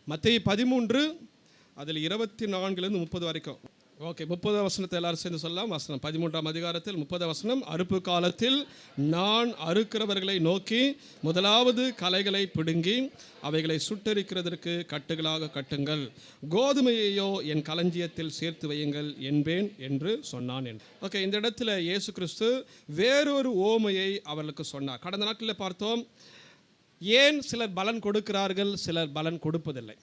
மத்தேயு 13 அதில் 24 30 வரைக்கும். ஓகே, 30 வசனத்தை எல்லாரும் சேர்ந்து சொல்லலாம். வசனம் 13ஆம் அதிகாரத்தில் 30 வசனம். அறுப்பு காலத்தில் நான் அறுக்கிறவர்களை நோக்கி முதலாவது களைகளை பிடுங்கி அவைகளை சுட்டரிக்கிறதற்கு கட்டுகளாக கட்டுங்கள், கோதுமையையோ என் களஞ்சியத்தில் சேர்த்து வையுங்கள் என்பேன் என்று சொன்னான். ஓகே, இந்த இடத்துல இயேசு கிறிஸ்து வேறொரு ஓமையை அவர்களுக்கு சொன்னார். கடந்த நாட்களில் பார்த்தோம், ஏன் சிலர் பலன் கொடுக்கிறார்கள், சிலர் பலன் கொடுப்பதில்லை.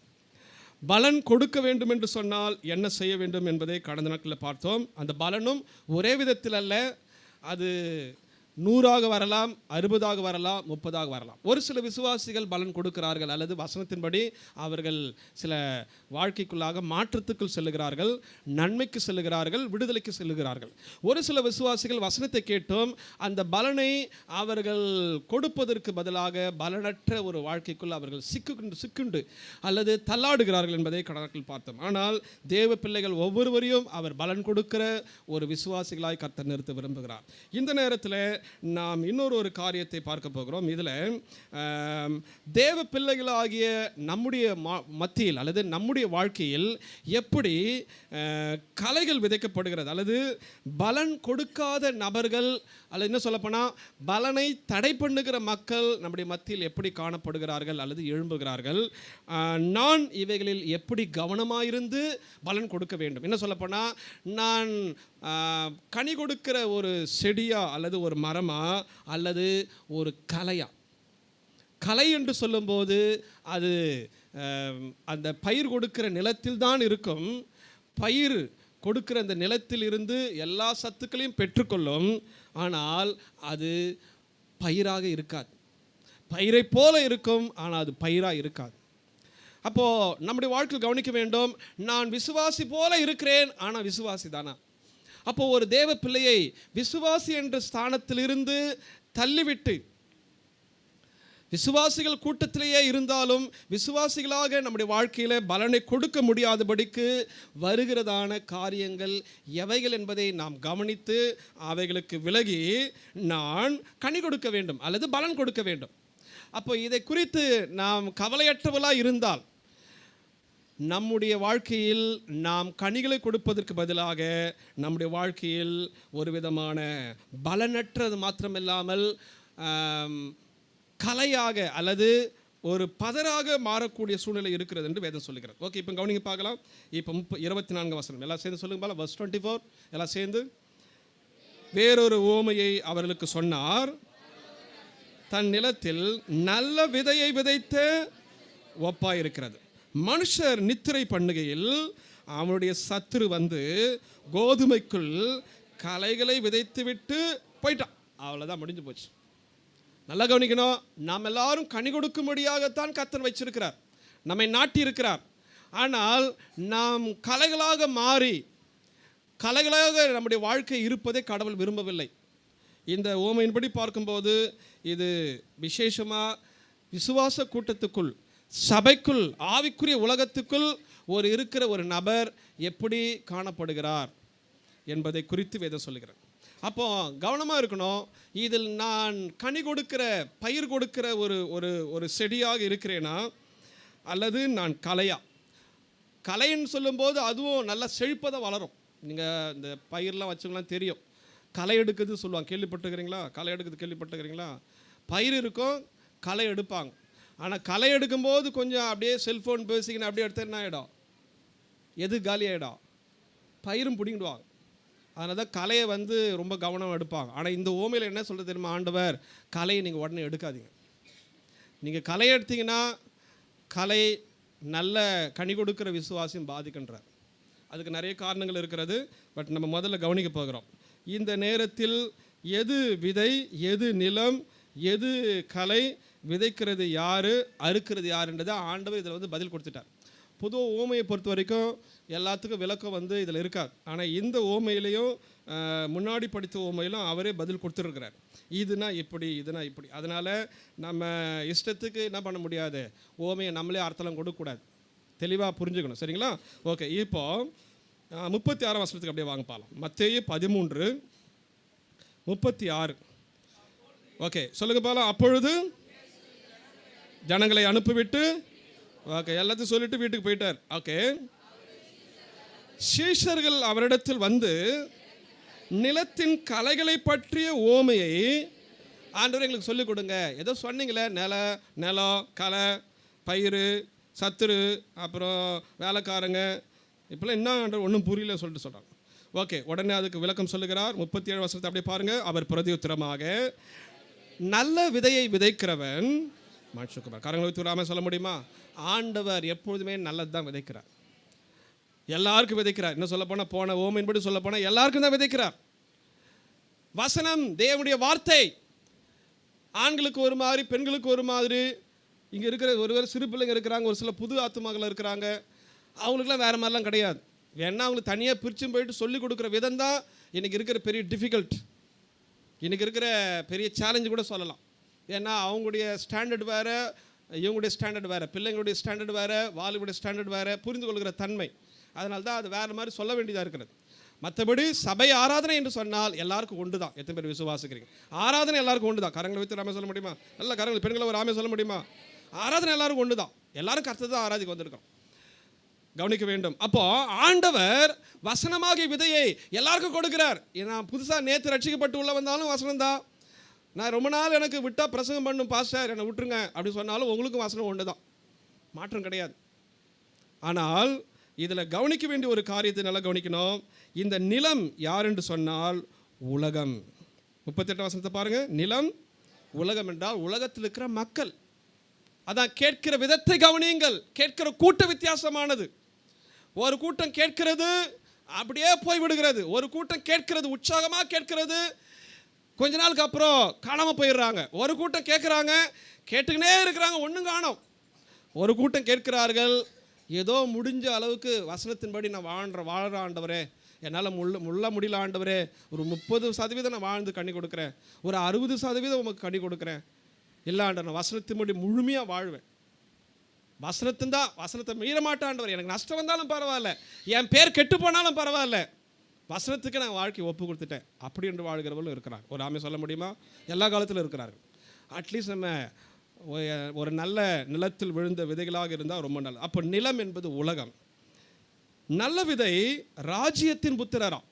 பலன் கொடுக்க வேண்டும் என்று சொன்னால் என்ன செய்ய வேண்டும் என்பதை கடந்த நாட்களில் பார்த்தோம். அந்த பலனும் ஒரே விதத்தில் அல்ல, அது 100 வரலாம், 60 வரலாம், 30 வரலாம். ஒரு சில விசுவாசிகள் பலன் கொடுக்கிறார்கள், அல்லது வசனத்தின்படி அவர்கள் சில வாழ்க்கைக்குள்ளாக மாற்றத்துக்குள் செல்லுகிறார்கள், நன்மைக்கு செல்லுகிறார்கள், விடுதலைக்கு செல்லுகிறார்கள். ஒரு சில விசுவாசிகள் வசனத்தை கேட்டும் அந்த பலனை அவர்கள் கொடுப்பதற்கு பதிலாக பலனற்ற ஒரு வாழ்க்கைக்குள் அவர்கள் சிக்குண்டு அல்லது தள்ளாடுகிறார்கள் என்பதை கடற்கில் பார்த்தோம். ஆனால் தேவ பிள்ளைகள் ஒவ்வொருவரையும் அவர் பலன் கொடுக்கிற ஒரு விசுவாசிகளாய் கர்த்தர் நிறுத்த விரும்புகிறார். இந்த நேரத்தில் நாம் இன்னொரு காரியத்தை பார்க்க போகிறோம். இதில் தேவ பிள்ளைகளாகிய நம்முடைய மத்தியில் அல்லது நம்முடைய வாழ்க்கையில் எப்படி களைகள் விதைக்கப்படுகிறது, அல்லது பலன் கொடுக்காத நபர்கள், அல்லது என்ன சொல்லப்போனால் பலனை தடை பண்ணுகிற மக்கள் நம்முடைய மத்தியில் எப்படி காணப்படுகிறார்கள் அல்லது எழும்புகிறார்கள். நான் இவைகளில் எப்படி கவனமாயிருந்து பலன் கொடுக்க வேண்டும். என்ன சொல்லப்போனால், நான் கனி கொடுக்கிற ஒரு செடியா அல்லது ஒரு மரமா அல்லது ஒரு கலையா. கலை என்று சொல்லும்போது அது அந்த பயிர் கொடுக்கிற நிலத்தில் தான் இருக்கும். பயிர் கொடுக்கிற அந்த நிலத்தில் இருந்து எல்லா சத்துக்களையும் பெற்றுக்கொள்ளும், ஆனால் அது பயிராக இருக்காது. பயிரை போல இருக்கும், ஆனால் அது பயிராக இருக்காது. அப்போது நம்முடைய வாழ்க்கையில் கவனிக்க வேண்டும், நான் விசுவாசி போல இருக்கிறேன், ஆனால் விசுவாசி தானா? அப்போது ஒரு தேவ பிள்ளையை விசுவாசி என்ற ஸ்தானத்திலிருந்து தள்ளிவிட்டு, விசுவாசிகள் கூட்டத்திலேயே இருந்தாலும் விசுவாசிகளாக நம்முடைய வாழ்க்கையில் பலனை கொடுக்க முடியாதபடிக்கு வருகிறதான காரியங்கள் எவைகள் என்பதை நாம் கவனித்து அவைகளுக்கு விலகி நான் கனி கொடுக்க வேண்டும் அல்லது பலன் கொடுக்க வேண்டும். அப்போ இதை குறித்து நாம் கவலையற்றவர்களாக இருந்தால் நம்முடைய வாழ்க்கையில் நாம் கனிகளை கொடுப்பதற்கு பதிலாக நம்முடைய வாழ்க்கையில் ஒரு விதமான பலனற்றது மாத்திரமில்லாமல் கலையாக அல்லது ஒரு பதராக மாறக்கூடிய சூழ்நிலை இருக்கிறது என்று வேதம் சொல்லுகிறது. ஓகே, இப்போ கவனிங்க பார்க்கலாம். இப்போ 24 வசனம் எல்லாம் சேர்ந்து சொல்லுங்க பால. verse 24 எல்லாம் சேர்ந்து. வேறொரு ஓமையை அவர்களுக்கு சொன்னார், தன் நிலத்தில் நல்ல விதையை விதைத்த ஒப்பாயிருக்கிறது. மனுஷர் நித்திரை பண்ணுகையில் அவனுடைய சத்துரு வந்து கோதுமைக்குள் களைகளை விதைத்து விட்டு போயிட்டான். அவ்வளோதான், முடிஞ்சு போச்சு. நல்லா கவனிக்கணும், நாம் எல்லாரும் கனி கொடுக்கும்படியாகத்தான் கர்த்தர் வச்சிருக்கிறார், நம்மை நாட்டி இருக்கிறார். ஆனால் நாம் களைகளாக மாறி களைகளாக நம்முடைய வாழ்க்கை இருப்பதை கடவுள் விரும்பவில்லை. இந்த ஓமையின்படி பார்க்கும்போது இது விசேஷமாக விசுவாச கூட்டத்துக்குள், சபைக்குள், ஆவிக்குரிய உலகத்துக்குள் இருக்கிற ஒரு நபர் எப்படி காணப்படுகிறார் என்பதை குறித்து வேதம் சொல்லுகிறார். அப்போ கவனமாக இருக்கணும். இதில் நான் கனி கொடுக்கிற, பயிர் கொடுக்கிற ஒரு செடியாக இருக்கிறேனா அல்லது நான் கலையா? கலைன்னு சொல்லும்போது அதுவும் நல்லா செழிப்பதாக வளரும். நீங்கள் இந்த பயிரெலாம் வச்சுக்கலாம் தெரியும். களை எடுக்குது சொல்லுவாங்க, கேள்விப்பட்டுக்கிறீங்களா? களை எடுக்குது கேள்விப்பட்டுக்கிறீங்களா? பயிர் இருக்கும், களை எடுப்பாங்க. ஆனால் களை எடுக்கும்போது கொஞ்சம் அப்படியே செல்ஃபோன் பேசிக்கின்னு அப்படியே எடுத்து என்ன ஆகிடும், எது காலி ஆகிடும், பயிரும் பிடிங்கிடுவாங்க. அதனால தான் கலையை ரொம்ப கவனம் எடுப்பாங்க. ஆனால் இந்த ஓமையில் என்ன சொல்கிறது தெரியுமா? ஆண்டவர், கலையை நீங்கள் உடனே எடுக்காதீங்க. நீங்கள் கலையை எடுத்தீங்கன்னா கலை நல்ல கனி கொடுக்குற விசுவாசியும் பாதிக்கின்றார். அதுக்கு நிறைய காரணங்கள் இருக்கிறது. பட் நம்ம முதல்ல கவனிக்க போகிறோம். இந்த நேரத்தில் எது விதை, எது நிலம், எது கலை, விதைக்கிறது யார், அறுக்கிறது யாருன்றதை ஆண்டவர் இதில் பதில் கொடுத்துட்டார். பொதுவாக ஓமையை பொறுத்த வரைக்கும் எல்லாத்துக்கும் விளக்கம் இதில் இருக்காது. ஆனால் இந்த ஓமையிலையும் முன்னாடி படித்த ஓமையிலும் அவரே பதில் கொடுத்துருக்கிறார். இதுனா இப்படி, இதுனா இப்படி. அதனால் நம்ம இஷ்டத்துக்கு என்ன பண்ண முடியாது, ஓமையை நம்மளே அர்த்தம் கொடுக்கக்கூடாது. தெளிவாக புரிஞ்சுக்கணும், சரிங்களா? ஓகே, இப்போது 36 வசனத்துக்கு அப்படியே வாங்க பார்க்கலாம். மத்தேயு 13:36. ஓகே, சொல்லுங்க பார்க்கலாம். அப்பொழுது ஜனங்களை அனுப்பிவிட்டு ஓகே, எல்லாத்தையும் சொல்லிட்டு வீட்டுக்கு போயிட்டார். ஓகே, சீஷர்கள் அவரிடத்தில் வந்து நிலத்தின் கலைகளை பற்றிய ஓமையை ஆண்டவர் எங்களுக்கு சொல்லிக் கொடுங்க. ஏதோ சொன்னீங்களே, நிலம், களை, பயிர், சத்துரு, அப்புறம் வேலைக்காரங்க, இப்போலாம் என்ன ஆண்டவர் ஒன்றும் புரியல சொல்லிட்டு சொல்கிறாங்க. ஓகே, உடனே அதுக்கு விளக்கம் சொல்லுகிறார். 37 வருஷத்தை அப்படியே பாருங்க. அவர் பிரதியுத்தரமாக, நல்ல விதையை விதைக்கிறவன் மனுஷகுமார். கரங்களை வைத்து ராம சொல்ல முடியுமா? ஆண்டவர் எப்பொழுதுமே நல்லது தான் விதைக்கிறார், எல்லாருக்கும் விதைக்கிறார். என்ன சொல்ல போனால், போன ஓமையின்படி சொல்ல போனால் எல்லாருக்கும் தான் விதைக்கிறார். வசனம், தேவனுடைய வார்த்தை ஆண்களுக்கு ஒரு மாதிரி, பெண்களுக்கு ஒரு மாதிரி. இங்கே இருக்கிற ஒருவர் சிறு பிள்ளைங்க இருக்கிறாங்க, ஒரு சில புது ஆத்துமாக்கள் இருக்கிறாங்க, அவங்களுக்குலாம் வேறு மாதிரிலாம் கிடையாது. வேணா அவங்களுக்கு தனியாக பிரிச்சும் போயிட்டு சொல்லிக் கொடுக்குற விதம் தான் இன்றைக்கி இருக்கிற பெரிய டிஃபிகல்ட், இன்றைக்கி இருக்கிற பெரிய சேலஞ்சு கூட சொல்லலாம். ஏன்னா அவங்களுடைய ஸ்டாண்டர்ட் வேறு, இவங்களுடைய ஸ்டாண்டர்ட் வேறு, பிள்ளைங்களுடைய ஸ்டாண்டர்ட் வேறு, வாலிபுடைய ஸ்டாண்டர்ட் வேறு, புரிந்து கொள்கிற தன்மை. அதனால தான் அது வேறு மாதிரி சொல்ல வேண்டியதாக இருக்கிறது. மற்றபடி சபை ஆராதனை என்று சொன்னால் எல்லாருக்கும் ஒன்று தான். எத்தனை பேர் விசுவாசிக்கிறீங்க? ஆராதனை எல்லாருக்கும் ஒன்று தான். கரங்களை வைத்து ராமே சொல்ல முடியுமா? நல்ல கரங்கள், பெண்களை ஒரு ராமே சொல்ல முடியுமா? ஆராதனை எல்லாருக்கும் ஒன்று தான். எல்லாரும் கர்த்தரை தான் ஆராதிக்க வந்திருக்கோம். கவனிக்க வேண்டும். அப்போ ஆண்டவர் வசனமாகிய விதையை எல்லாருக்கும் கொடுக்கிறார். நான் புதுசாக நேற்று ரட்சிக்கப்பட்டு உள்ள வந்தாலும் வசனம் தான். நான் ரொம்ப நாள் எனக்கு விட்டால் பிரசங்கம் பண்ணும் பாஸ்டர், என்னை விட்டுருங்க அப்படி சொன்னாலும் உங்களுக்கும் வசனம் ஒன்று தான், மாற்றம் கிடையாது. ஆனால் இதில் கவனிக்க வேண்டிய ஒரு காரியத்தை நல்லா கவனிக்கணும். இந்த நிலம் யார் என்று சொன்னால் உலகம். 38 வசனத்தை பாருங்கள். நிலம், உலகம் என்றால் உலகத்தில் இருக்கிற மக்கள். அதான் கேட்கிற விதத்தை கவனியுங்கள். கேட்கிற கூட்டம் வித்தியாசமானது. ஒரு கூட்டம் கேட்கிறது அப்படியே போய்விடுகிறது, ஒரு கூட்டம் கேட்கிறது உற்சாகமாக கேட்கிறது, கொஞ்ச நாளுக்கு அப்புறம் காணாமல் போயிடுறாங்க. ஒரு கூட்டம் கேட்குறாங்க, கேட்டுக்கினே இருக்கிறாங்க, ஒன்றும் காணோம். ஒரு கூட்டம் கேட்கிறார்கள், ஏதோ முடிஞ்ச அளவுக்கு வசனத்தின்படி நான் வாழ்கிற ஆண்டவரே, என்னால் முள்ள முடியல ஆண்டவரே, ஒரு 30% நான் வாழ்ந்து கண்ணி கொடுக்குறேன், ஒரு 60% உமக்கு கண்ணி கொடுக்குறேன், இல்லை ஆண்டவர் நான் வசனத்தின்படி முழுமையாக வாழ்வேன், வசனத்தை மீற மாட்டாண்டவர், எனக்கு நஷ்டம் வந்தாலும் பரவாயில்ல, என் பேர் கெட்டு போனாலும் பரவாயில்ல, வசனத்துக்கு நான் வாழ்க்கை ஒப்பு கொடுத்துட்டேன் அப்படி என்று வாழ்கிறவர்களும் இருக்கிறாங்க. ஒரு ஆமே சொல்ல முடியுமா? எல்லா காலத்திலும் இருக்கிறார்கள். அட்லீஸ்ட் நம்ம ஒரு நல்ல நிலத்தில் விழுந்த விதைகளாக இருந்தால் ரொம்ப நல்லது. அப்போ நிலம் என்பது உலகம். நல்ல விதை ராஜ்யத்தின் புத்திரராம்.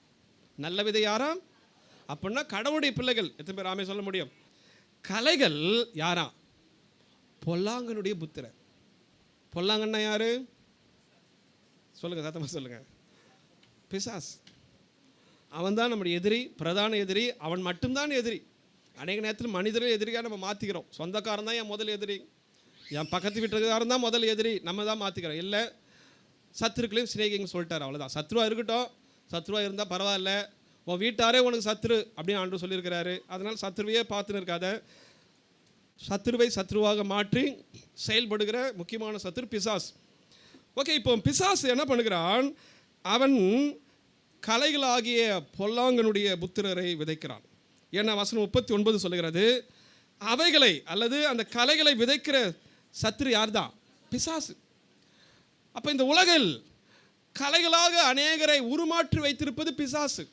நல்ல விதை யாராம்? அப்படின்னா கடவுளுடைய பிள்ளைகள். எத்தனை பேர் ஆமே சொல்ல முடியும்? கலைகள் யாராம்? பொல்லாங்கனுடைய புத்திரர். பொல்லாங்கன்னா யாரு சொல்லுங்க, சத்தமாக சொல்லுங்க. பிசாஸ். அவன் தான் நம்முடைய எதிரி, பிரதான எதிரி. அவன் மட்டும்தான் எதிரி. அநேக நேரத்தில் மனிதர்கள் எதிரியாக நம்ம மாற்றிக்கிறோம். சொந்தக்காரன் தான் என் முதல் எதிரி, என் பக்கத்து வீட்டுக்காரன் தான் முதல் எதிரி, நம்ம தான் மாற்றிக்கிறோம். இல்லை, சத்துருக்களையும் சிநேகிங்கன்னு சொல்லிட்டார், அவ்வளோதான். சத்ருவாக இருக்கட்டும், சத்ருவாக இருந்தால் பரவாயில்ல, உன் வீட்டாரே உனக்கு சத்ரு அப்படின்னு ஆண்டு சொல்லியிருக்கிறாரு. அதனால் சத்ருவையே பார்த்துன்னு இருக்காத. சத்ருவை சத்ருவாக மாற்றி செயல்படுகிற முக்கியமான சத்ரு பிசாஸ். ஓகே, இப்போ பிசாஸ் என்ன பண்ணுகிறான்? அவன் கலைகளாகிய பொல்லாங்கனுடைய புத்திரரை விதைக்கிறான். ஏன்னா வசனம் 39 சொல்லுகிறது, அவைகளை அல்லது அந்த கலைகளை விதைக்கிற சத்ரு யார் தான்? பிசாசு. அப்போ இந்த உலகில் கலைகளாக அநேகரை உருமாற்றி வைத்திருப்பது பிசாசு.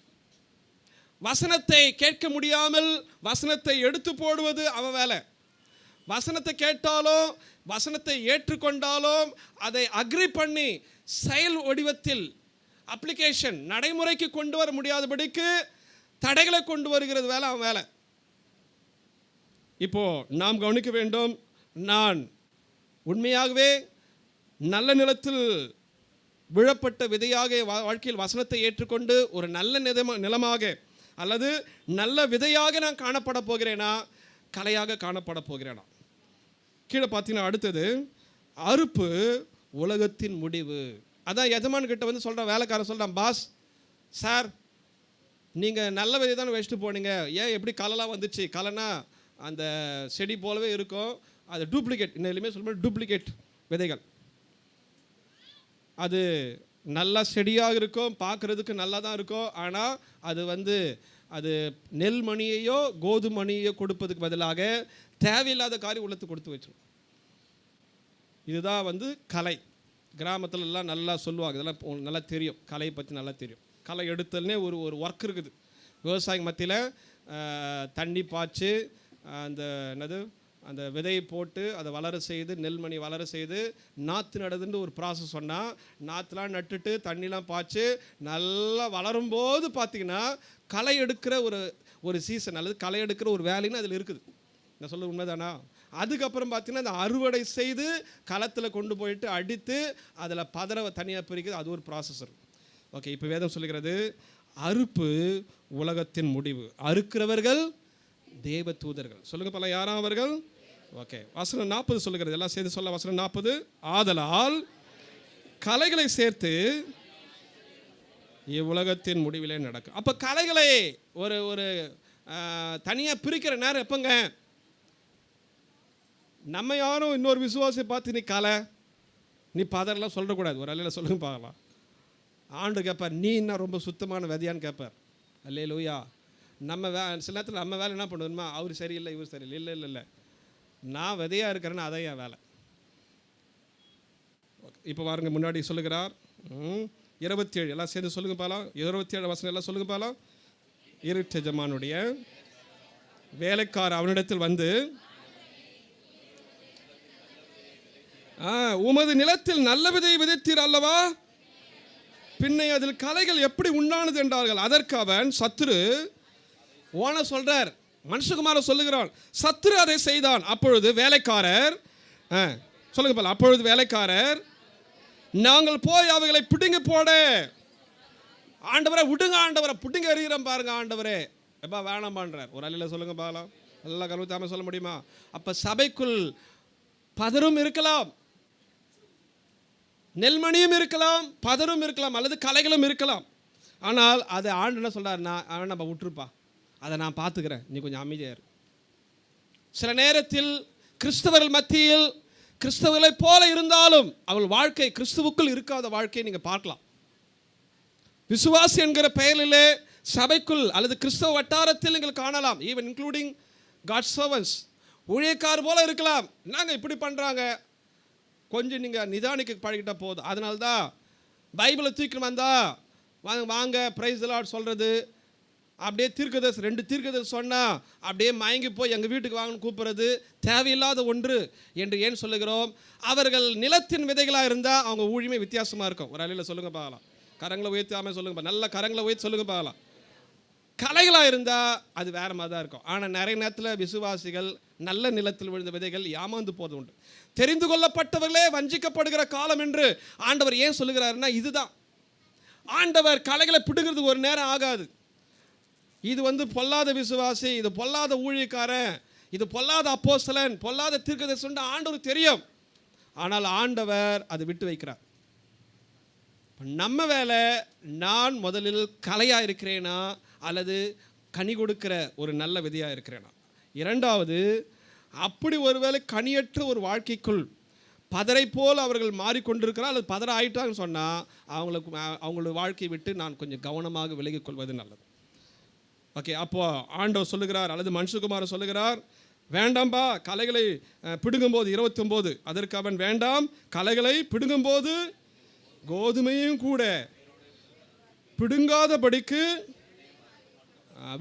வசனத்தை கேட்க முடியாமல் வசனத்தை எடுத்து போடுவது அவன் வேலை. வசனத்தை கேட்டாலும் வசனத்தை ஏற்றுக்கொண்டாலும் அதை அக்ரி பண்ணி செயல் வடிவத்தில் அப்ளிகேஷன் நடைமுறைக்கு கொண்டு வர முடியாதபடிக்கு தடைகளை கொண்டு வருகிறது வேலை அவன் வேலை. இப்போ நாம் கவனிக்க வேண்டும். நான் உண்மையாகவே நல்ல நிலத்தில் விழப்பட்ட விதையாக வாழ்க்கையில் வசனத்தை ஏற்றுக்கொண்டு ஒரு நல்ல நிலமாக அல்லது நல்ல விதையாக நான் காணப்பட போகிறேனா, கலையாக காணப்பட போகிறேனா? கீழே பார்த்தீங்கன்னா அடுத்தது அறுப்பு உலகத்தின் முடிவு. அதான் எஜமான் கிட்ட வந்து சொல்கிறான், வேலைக்காரன் சொல்கிறான், பாஸ் சார் நீங்கள் நல்ல விதை தானே வச்சுட்டு போனீங்க, ஏன் எப்படி கலைலாம் வந்துச்சு? கலைனா அந்த செடி போலவே இருக்கும், அது டூப்ளிகேட். இன்னுமே சொல்லும்போது டூப்ளிகேட் விதைகள். அது நல்லா செடியாக இருக்கும், பார்க்குறதுக்கு நல்லா தான் இருக்கும், ஆனால் அது நெல் மணியையோ கோதுமை மணியையோ கொடுப்பதுக்கு பதிலாக தேவையில்லாத காரியம் உள்ளத்து கொடுத்து வச்சிடும். இதுதான் கலை. கிராமத்துலலாம் நல்லா சொல்லுவாங்க, இதெல்லாம் நல்லா தெரியும், கலையை பற்றி நல்லா தெரியும். களை எடுத்தல்னே ஒரு ஒர்க் இருக்குது விவசாய மத்தியில். தண்ணி பாய்ச்சி அந்த அந்த விதையை போட்டு அதை வளர செய்து நெல்மணி வளர செய்து நாற்று நடுதுன்னு ஒரு ப்ராசஸ் சொன்னால், நாற்றுலாம் நட்டுட்டு தண்ணிலாம் பாய்ச்சி நல்லா வளரும்போது பார்த்திங்கன்னா களை எடுக்கிற ஒரு சீசன் அல்லது களை எடுக்கிற ஒரு வேலைன்னு அதில் இருக்குது. நான் சொல்ல உண்மைதானா? அதுக்கப்புறம் பார்த்திங்கன்னா அந்த அறுவடை செய்து களத்தில் கொண்டு போயிட்டு அடித்து அதில் பதற தனியாக பிரிக்கிறது, அது ஒரு ப்ராசஸர். ஓகே, இப்போ வேதம் சொல்லுகிறது அறுப்பு உலகத்தின் முடிவு, அறுக்கிறவர்கள் தேவ தூதர்கள். சொல்லுங்க பல யாரா அவர்கள்? ஓகே, வசனம் 40 சொல்லுகிறது, எல்லாம் சேர்த்து சொல்ல. வசனம் 40, ஆதலால் கலைகளை சேர்த்து இவ்வுலகத்தின் முடிவிலே நடக்கும். அப்போ கலைகளை ஒரு தனியாக பிரிக்கிற நேரம் எப்போங்க? நம்ம யாரும் இன்னொரு விசுவாசியை பார்த்து நீ கலை நீ பதறலாம் சொல்லக்கூடாது. ஒரு அல்லையில் சொல்லுங்க பார்க்கலாம். ஆண்டு கேட்பார், நீ என்ன ரொம்ப சுத்தமான விதையான்னு கேட்பார். அல்லேலூயா. நம்ம சில நேரத்தில் நம்ம வேலை என்ன பண்ணுவோம்மா, அவர் சரியில்லை இவர் சரியில்லை. இல்லை இல்லை இல்லை, நான் விதையாக இருக்கிறேன்னா அதான் என் வேலை. இப்போ பாருங்க, முன்னாடி சொல்லுகிறார் 27, எல்லாம் சேர்ந்து சொல்லுங்க பாலாம். 27 வசனம் எல்லாம் சொல்லுங்க பாலாம். இருட்டு எஜமானுடைய வேலைக்கார அவனிடத்தில் வந்து, உமது நிலத்தில் நல்ல விதையை விதைத்தீர் அல்லவா, பின்னை அதில் களைகள் எப்படி உண்ணானது என்றார்கள். அதற்கு அவன், சத்துரு ஓன சொல்றார், மனுஷகுமார சொல்லுகிறான், சத்துரு அதை செய்தான். அப்பொழுது வேலைக்காரர் சொல்லுங்க பால, அப்பொழுது வேலைக்காரர், நாங்கள் போய் அவைகளை பிடுங்கி போட. ஆண்டவரை விடுங்க, ஆண்டவரை பிடுங்க எறிகிறோம் பாருங்க ஆண்டவரே. எப்பா வேணாம் பண்றார். ஒரு அள்ளியில் சொல்லுங்க பாலாம், நல்லா கருத்தாம சொல்ல முடியுமா? அப்ப சபைக்குள் பதரும் இருக்கலாம், நெல்மணியும் இருக்கலாம், பதரும் இருக்கலாம், அல்லது கலைகளும் இருக்கலாம். ஆனால் அது ஆண்டு என்ன சொல்றாருன்னா, அவன் நம்ம விட்டுருப்பா, அதை நான் பார்த்துக்கிறேன், நீ கொஞ்சம் அமைதியாரு. சில நேரத்தில் கிறிஸ்தவர்கள் மத்தியில் கிறிஸ்தவர்களை போல இருந்தாலும் அவள் வாழ்க்கை கிறிஸ்துவுக்குள் இருக்காத வாழ்க்கையை நீங்கள் பார்க்கலாம். விசுவாசி என்கிற பெயரிலே சபைக்குள் அல்லது கிறிஸ்தவ வட்டாரத்தில் நீங்கள் காணலாம். ஈவன் இன்க்ளூடிங் காட்ஸ் சர்வன்ட்ஸ், ஊழியக்கார் போல இருக்கலாம். நாங்கள் இப்படி பண்ணுறாங்க, கொஞ்சம் நீங்கள் நிதானிக்க பழகிட்ட போதும். அதனால தான் பைபிளை தூக்கி வந்தா வாங்க பிரைஸ் லார்ட் சொல்கிறது, அப்படியே தீர்க்கதரிசி 2 தீர்க்கதரிசி சொன்னால் அப்படியே மயங்கி போய் எங்கள் வீட்டுக்கு வாங்கன்னு கூப்பிட்றது தேவையில்லாத ஒன்று என்று ஏன் சொல்லுகிறோம்? அவர்கள் நிலத்தின் விதைகளாக இருந்தால் அவங்க ஊழியமே வித்தியாசமாக இருக்கும். ஒரு அலையில் சொல்லுங்க பார்க்கலாம், கரங்களை உயர்த்தாமல் சொல்லுங்க, நல்ல கரங்களை உயர்த்தி சொல்லுங்க பார்க்கலாம். கலைகளாக இருந்தால் அது வேறு மாதிரி தான் இருக்கும். ஆனால் நிறைய நேரத்தில் விசுவாசிகள் நல்ல நிலத்தில் விழுந்த விதைகள் ஏமாந்து போது உண்டு. தெரிந்து கொள்ளப்பட்டவர்களே வஞ்சிக்கப்படுகிற காலம் என்று ஆண்டவர் ஏன் சொல்லுகிறாருன்னா இதுதான். ஆண்டவர் கலைகளை பிடுங்கிறதுக்கு ஒரு நேரம் ஆகாது. இது பொல்லாத விசுவாசி, இது பொல்லாத ஊழியக்காரன், இது பொல்லாத அப்போஸ்தலன், பொல்லாத தீர்க்கதரிசி ஆண்டவர் தெரியும். ஆனால் ஆண்டவர் அதை விட்டு வைக்கிறார். நம்ம வேலை, நான் முதலில் கலையாக இருக்கிறேனா அல்லது கனி கொடுக்கிற ஒரு நல்ல விதையாக இருக்கிறேனா? இரண்டாவது, அப்படி ஒருவேளை கனியற்ற ஒரு வாழ்க்கைக்குள் பதரை போல் அவர்கள் மாறிக்கொண்டிருக்கிறார் அல்லது பதற ஆயிட்டாங்கன்னு சொன்னால் அவங்களோட வாழ்க்கையை விட்டு நான் கொஞ்சம் கவனமாக விலகிக் கொள்வது நல்லது. ஓகே, அப்போ ஆண்டவர் சொல்லுகிறார் அல்லது மனுஷகுமாரன் சொல்லுகிறார், வேண்டாம்பா கலைகளை பிடுங்கும்போது 29, அதற்கு அவன், வேண்டாம் கலைகளை பிடுங்கும்போது கோதுமையும் கூட பிடுங்காதபடிக்கு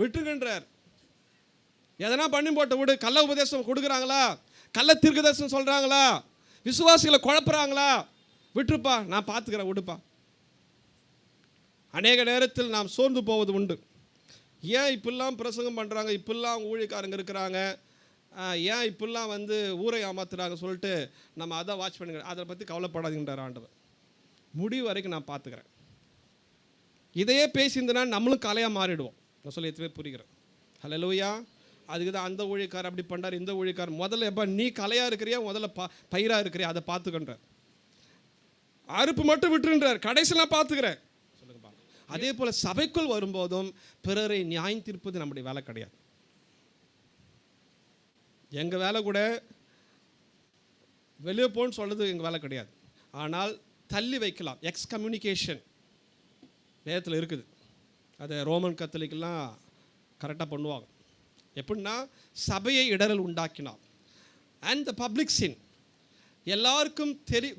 விட்டுகின்றார். எதனா பண்ணி போட்ட விடு. கள்ள உபதேசம் கொடுக்குறாங்களா, கள்ள தீர்க்கதரிசனம் சொல்கிறாங்களா, விசுவாசிகளை குழப்புறாங்களா, விட்டுருப்பா நான் பார்த்துக்கிறேன் விடுப்பா. அநேக நேரத்தில் நாம் சோர்ந்து போவது உண்டு. ஏன் இப்பெல்லாம் பிரசங்கம் பண்ணுறாங்க, இப்பெல்லாம் ஊழியக்காரங்க இருக்கிறாங்க, ஏன் இப்பெல்லாம் ஊரை ஏமாத்துறாங்க சொல்லிட்டு நம்ம அதை வாட்ச் பண்ணுங்க, அதை பற்றி கவலைப்படாதீங்கன்றார் ஆண்டவர். முடிவு வரைக்கும் நான் பார்த்துக்கிறேன். இதையே பேசியிருந்தனா நம்மளும் கலையாக மாறிடுவோம். நான் சொல்லி எத்தனை புரிகிறேன். ஹல்லேலூயா. அதுக்கு தான் அந்த ஊழியக்காரர் அப்படி பண்ணுறார், இந்த ஊழியக்காரர். முதல்ல எப்போ நீ கலையாக இருக்கிறியா, முதல்ல பயிராக இருக்கிறியா, அதை பார்த்துக்கின்றார். அறுப்பு மட்டும் விட்டுருன்றார், கடைசி நான் பார்த்துக்கிறேன். அதே போல் சபைக்குள் வரும்போதும் பிறரை நியாயம் தீர்ப்பது நம்முடைய வேலை கிடையாது. எங்கள் வேலை கூட வெளியே போன்னு சொல்கிறது எங்கள் வேலை கிடையாது. ஆனால் தள்ளி வைக்கலாம், எக்ஸ்கம்யூனிகேஷன் வேதத்தில் இருக்குது. அதை ரோமன் கத்தோலிக்கெல்லாம் கரெக்டாக பண்ணுவாங்க. எப்படின்னா, சபையை இடரல் உண்டாக்கினார் அண்ட் த பப்ளிக் சின், எல்லாருக்கும்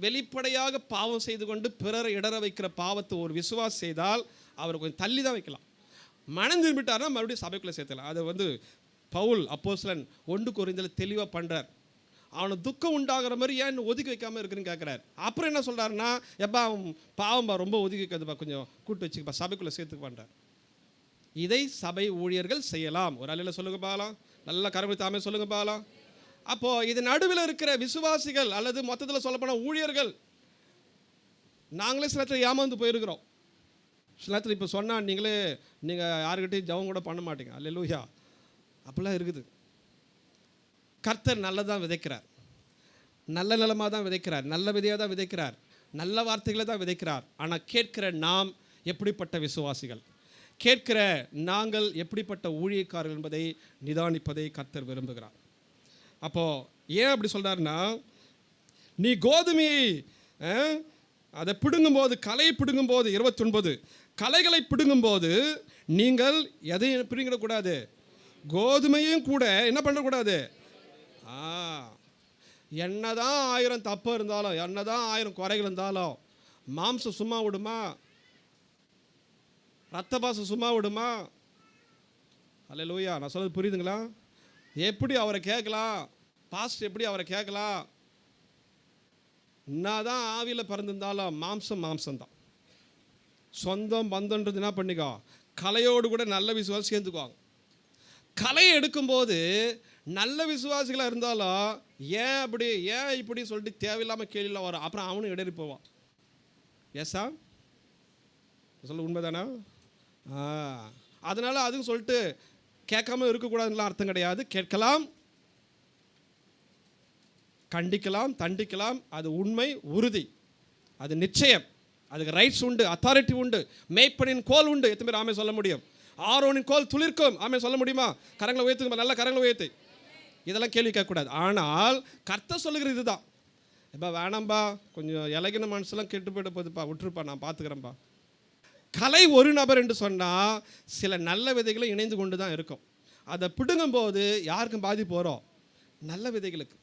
வெளிப்படையாக பாவம் செய்து கொண்டு பிறரை இடர வைக்கிற பாவத்தை ஒரு விசுவாசி செய்தால் அவரை கொஞ்சம் தள்ளி தான் வைக்கலாம். மனம் திரும்பிட்டார்னா மறுபடியும் சபைக்குள்ளே சேர்த்தலாம். அதை பவுல் அப்போஸ்தலன் 1 கொரிந்தியர் தெளிவாக பண்ணுறார். அவனுக்கு துக்கம் உண்டாகிற மாதிரி ஏன் ஒதுக்கி வைக்காமல் இருக்குன்னு கேட்குறாரு. அப்புறம் என்ன சொல்கிறாருன்னா, எப்பா அவன் பாவம்பா ரொம்ப ஒதுக்கி வைக்காதுப்பா, கொஞ்சம் கூட்டு வச்சுக்கப்பா, சபைக்குள்ளே சேர்த்துக்கு பண்ணுறார். இதை சபை ஊழியர்கள் செய்யலாம். ஒரு அலையில் சொல்லுங்க பார்க்கலாம், நல்ல கரங்களை தாமே சொல்லுங்க பார்க்கலாம். அப்போது இது நடுவில் இருக்கிற விசுவாசிகள் அல்லது மொத்தத்தில் சொல்லப்போனால் ஊழியர்கள், நாங்களே சில நேரத்தில் ஏமாந்து போயிருக்கிறோம். சில நேரத்தில் இப்போ சொன்னால் நீங்கள் யாருக்கிட்டையும் ஜெபம் கூட பண்ண மாட்டீங்க. அல்லேலூயா, அப்படிலாம் இருக்குது. கர்த்தர் நல்லதான் விதைக்கிறார், நல்ல நிலமாக தான் விதைக்கிறார், நல்ல விதையாக தான் விதைக்கிறார், நல்ல வார்த்தைகளை தான் விதைக்கிறார். ஆனால் கேட்கிற நாம் எப்படிப்பட்ட விசுவாசிகள், கேட்கிற நாங்கள் எப்படிப்பட்ட ஊழியக்காரர்கள் என்பதை நிதானிப்பதை கர்த்தர் விரும்புகிறார். அப்போது ஏன் அப்படி சொல்கிறாருன்னா, நீ கோதுமையை அதை பிடுங்கும்போது, கலையை பிடுங்கும்போது 29 கலைகளை பிடுங்கும்போது நீங்கள் எதையும் பிடுங்கிடக்கூடாது, கோதுமையும் கூட என்ன பண்ணக்கூடாது. என்னதான் 1000 தப்பு இருந்தாலும், என்னதான் 1000 குறைகள் இருந்தாலும், மாம்சம் சும்மா விடுமா, ரத்த பாசம் சும்மா விடுமா? அல்லேலூயா, நான் சொல்றது புரியுதுங்களா? எப்படி அவரை கேட்கலாம், பாஸ்ட் எப்படி அவரை கேட்கலாம்? என்னதான் ஆவியில் பிறந்திருந்தாலும் மாம்சம்தான். சொந்தம் பந்தன்றது என்ன பண்ணிக்கோ, கலையோடு கூட நல்ல விசுவாசி சேர்ந்துக்குவாங்க. கலையை எடுக்கும்போது நல்ல விசுவாசிகளாக இருந்தாலும் ஏன் அப்படி ஏன் இப்படி சொல்லிட்டு தேவையில்லாமல் கேள்விலாம் வரும். அப்புறம் அவனும் இடறி போவான். ஏசா சொல்ல உண்மைதானா? அதனால் அதுவும் சொல்லிட்டு கேட்காம இருக்கக்கூடாதுலாம் அர்த்தம் கிடையாது. கேட்கலாம், கண்டிக்கலாம், தண்டிக்கலாம். அது உண்மை, உறுதி, அது நிச்சயம். அதுக்கு ரைட்ஸ் உண்டு, அத்தாரிட்டி உண்டு, மேய்ப்பனின் கோல் உண்டு. எத்தனை பேர் ஆமே சொல்ல முடியும்? ஆரோனின் கோல் துளிர்க்கும், ஆமே சொல்ல முடியுமா? கரங்களை உயர்த்துங்க, நல்ல கரங்களை உயர்த்து. இதெல்லாம் கேள்வி கேட்கக்கூடாது. ஆனால் கர்த்தர் சொல்லுகிறது இதுதான். எப்பா வேணாம்பா, கொஞ்சம் இலகின மனசுலாம் கெட்டு போயிட போகுதுப்பா, விட்டுருப்பா, நான் பார்த்துக்கிறேன்ப்பா. கலை ஒரு நபர் என்று சொன்னால் சில நல்ல விதைகளும் இணைந்து கொண்டு தான் இருக்கும். அதை பிடுங்கும்போது யாருக்கும் பாதிப்பு வரும்? நல்ல விதைகளுக்கு.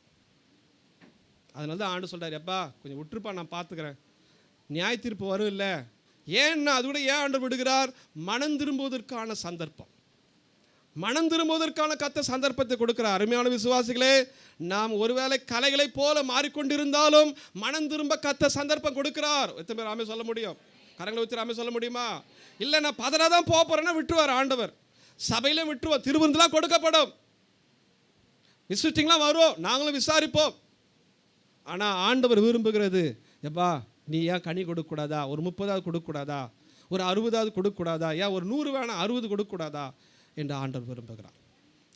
அதனால தான் ஆண்டு சொல்கிறார், எப்பா கொஞ்சம் விட்டுருப்பா, நான் பார்த்துக்கிறேன். நியாய தீர்ப்பு வரும் இல்லை. ஏன்னா அது கூட ஏன் ஆண்டு விடுகிறார்? மனம் திரும்புவதற்கான சந்தர்ப்பம், மனம் திரும்புவதற்கான கர்த்தர் சந்தர்ப்பத்தை கொடுக்கிறார். அருமையான விசுவாசிகளே, நாம் ஒருவேளை கலைகளை போல மாறிக்கொண்டிருந்தாலும் மனம் திரும்ப கர்த்தர் சந்தர்ப்பம் கொடுக்கிறார். எத்தனை பேர் ஆமே சொல்ல முடியும்? கரங்களை வச்சு ஆமே சொல்ல முடியுமா? இல்லை நான் பதறாதான் போக போகிறேன்னா விட்டுருவார் ஆண்டவர். சபையிலும் விட்டுருவார், திருவிருந்தெல்லாம் கொடுக்கப்படும், விசிட்டிங்லாம் வரும், நாங்களும் விசாரிப்போம். ஆனால் ஆண்டவர் விரும்புகிறது, எப்பா நீ ஏன் கனி கொடுக்கக்கூடாதா? ஒரு 30வது கொடுக்கக்கூடாதா? ஒரு 60வது கொடுக்கக்கூடாதா? ஏன் ஒரு 100 வேணாம் 60 கொடுக்கக்கூடாதா என்று ஆண்டவர் விரும்புகிறார்.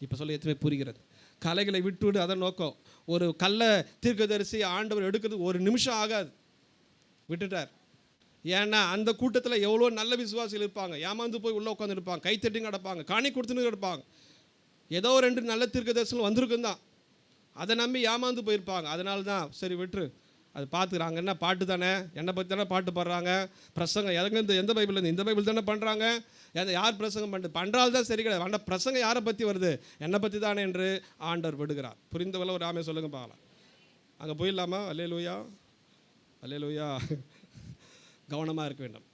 இப்போ சொல்ல எத்தனை புரிகிறது? கலைகளை விட்டுவிடு, அதை நோக்கம். ஒரு கள்ள தீர்க்கதரிசி ஆண்டவர் எடுக்கிறது 1 நிமிஷம் ஆகாது, விட்டுட்டார். ஏன்னா அந்த கூட்டத்தில் எவ்வளோ நல்ல விசுவாசிகள் இருப்பாங்க, ஏமாந்து போய் உள்ளே உட்காந்து இருப்பாங்க, கைத்தட்டி கிடப்பாங்க, காணி கொடுத்துன்னு கிடப்பாங்க. ஏதோ 2 நல்ல தீர்க்கதரிசனம் வந்திருக்கும் தான், அதை நம்பி ஏமாந்து போயிருப்பாங்க. அதனால தான் சரி விட்டுரு, அது பார்த்துக்கிறாங்க. என்ன பாட்டு தானே, என்னை பற்றி தானே பாட்டு பாடுறாங்க, பிரசங்கம் எதுங்க இந்த பைபிள் இந்த பைபிள் தானே பண்ணுறாங்க, யார் பிரசங்கம் பண்ணுறால் தான் சரி கிடையாது. ஆனால் பிரசங்கம் யாரை பற்றி வருது? என்னை பற்றி தானே என்று ஆண்டவர் விடுகிறார். புரிந்தவள ஒரு ஆமே சொல்லுங்க பார்க்கலாம். அங்கே போயிடலாமா? அல்லேலூயா, அல்லேலூயா. கவனமாக இருக்க வேண்டும்.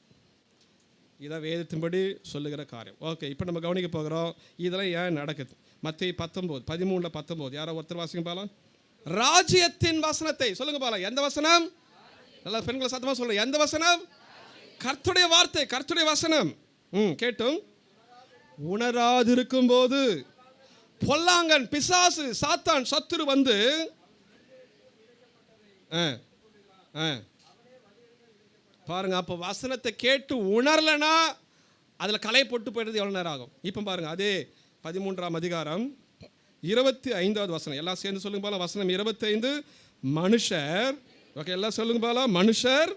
இதான் வேதத்தின்படி சொல்லுகிற காரியம். ஓகே, இப்போ நம்ம கவனிக்க போகிறோம் இதெல்லாம் ஏன் நடக்குது. மத்தேயு 13:19 யாரோ ஒருத்தர் வாசிங்க பாலாம். ராஜ்யத்தின் வசனத்தை சொல்லுங்க பாலாம். எந்த வசனம்? நல்லா பெண்களை சத்தமாக சொல்லுங்க. எந்த வசனம்? கர்த்தருடைய வார்த்தை, கர்த்தருடைய வசனம். கேட்டும் உணராதிருக்கும் போது பொல்லாங்கன், பிசாசு, சாத்தான், சத்துரு வந்து பாருங்க. அப்போ வசனத்தை கேட்டு உணரலனா அதில் களை போட்டு போயிடுறது எவ்வளோ நேரம் ஆகும்? இப்போ பாருங்க, அதே 13ஆம் அதிகாரம் 25வது வசனம். எல்லாம் சேர்ந்து சொல்லுங்க போல. வசனம் 25. மனுஷர், ஓகே எல்லாம் சொல்லுங்க போல. மனுஷர்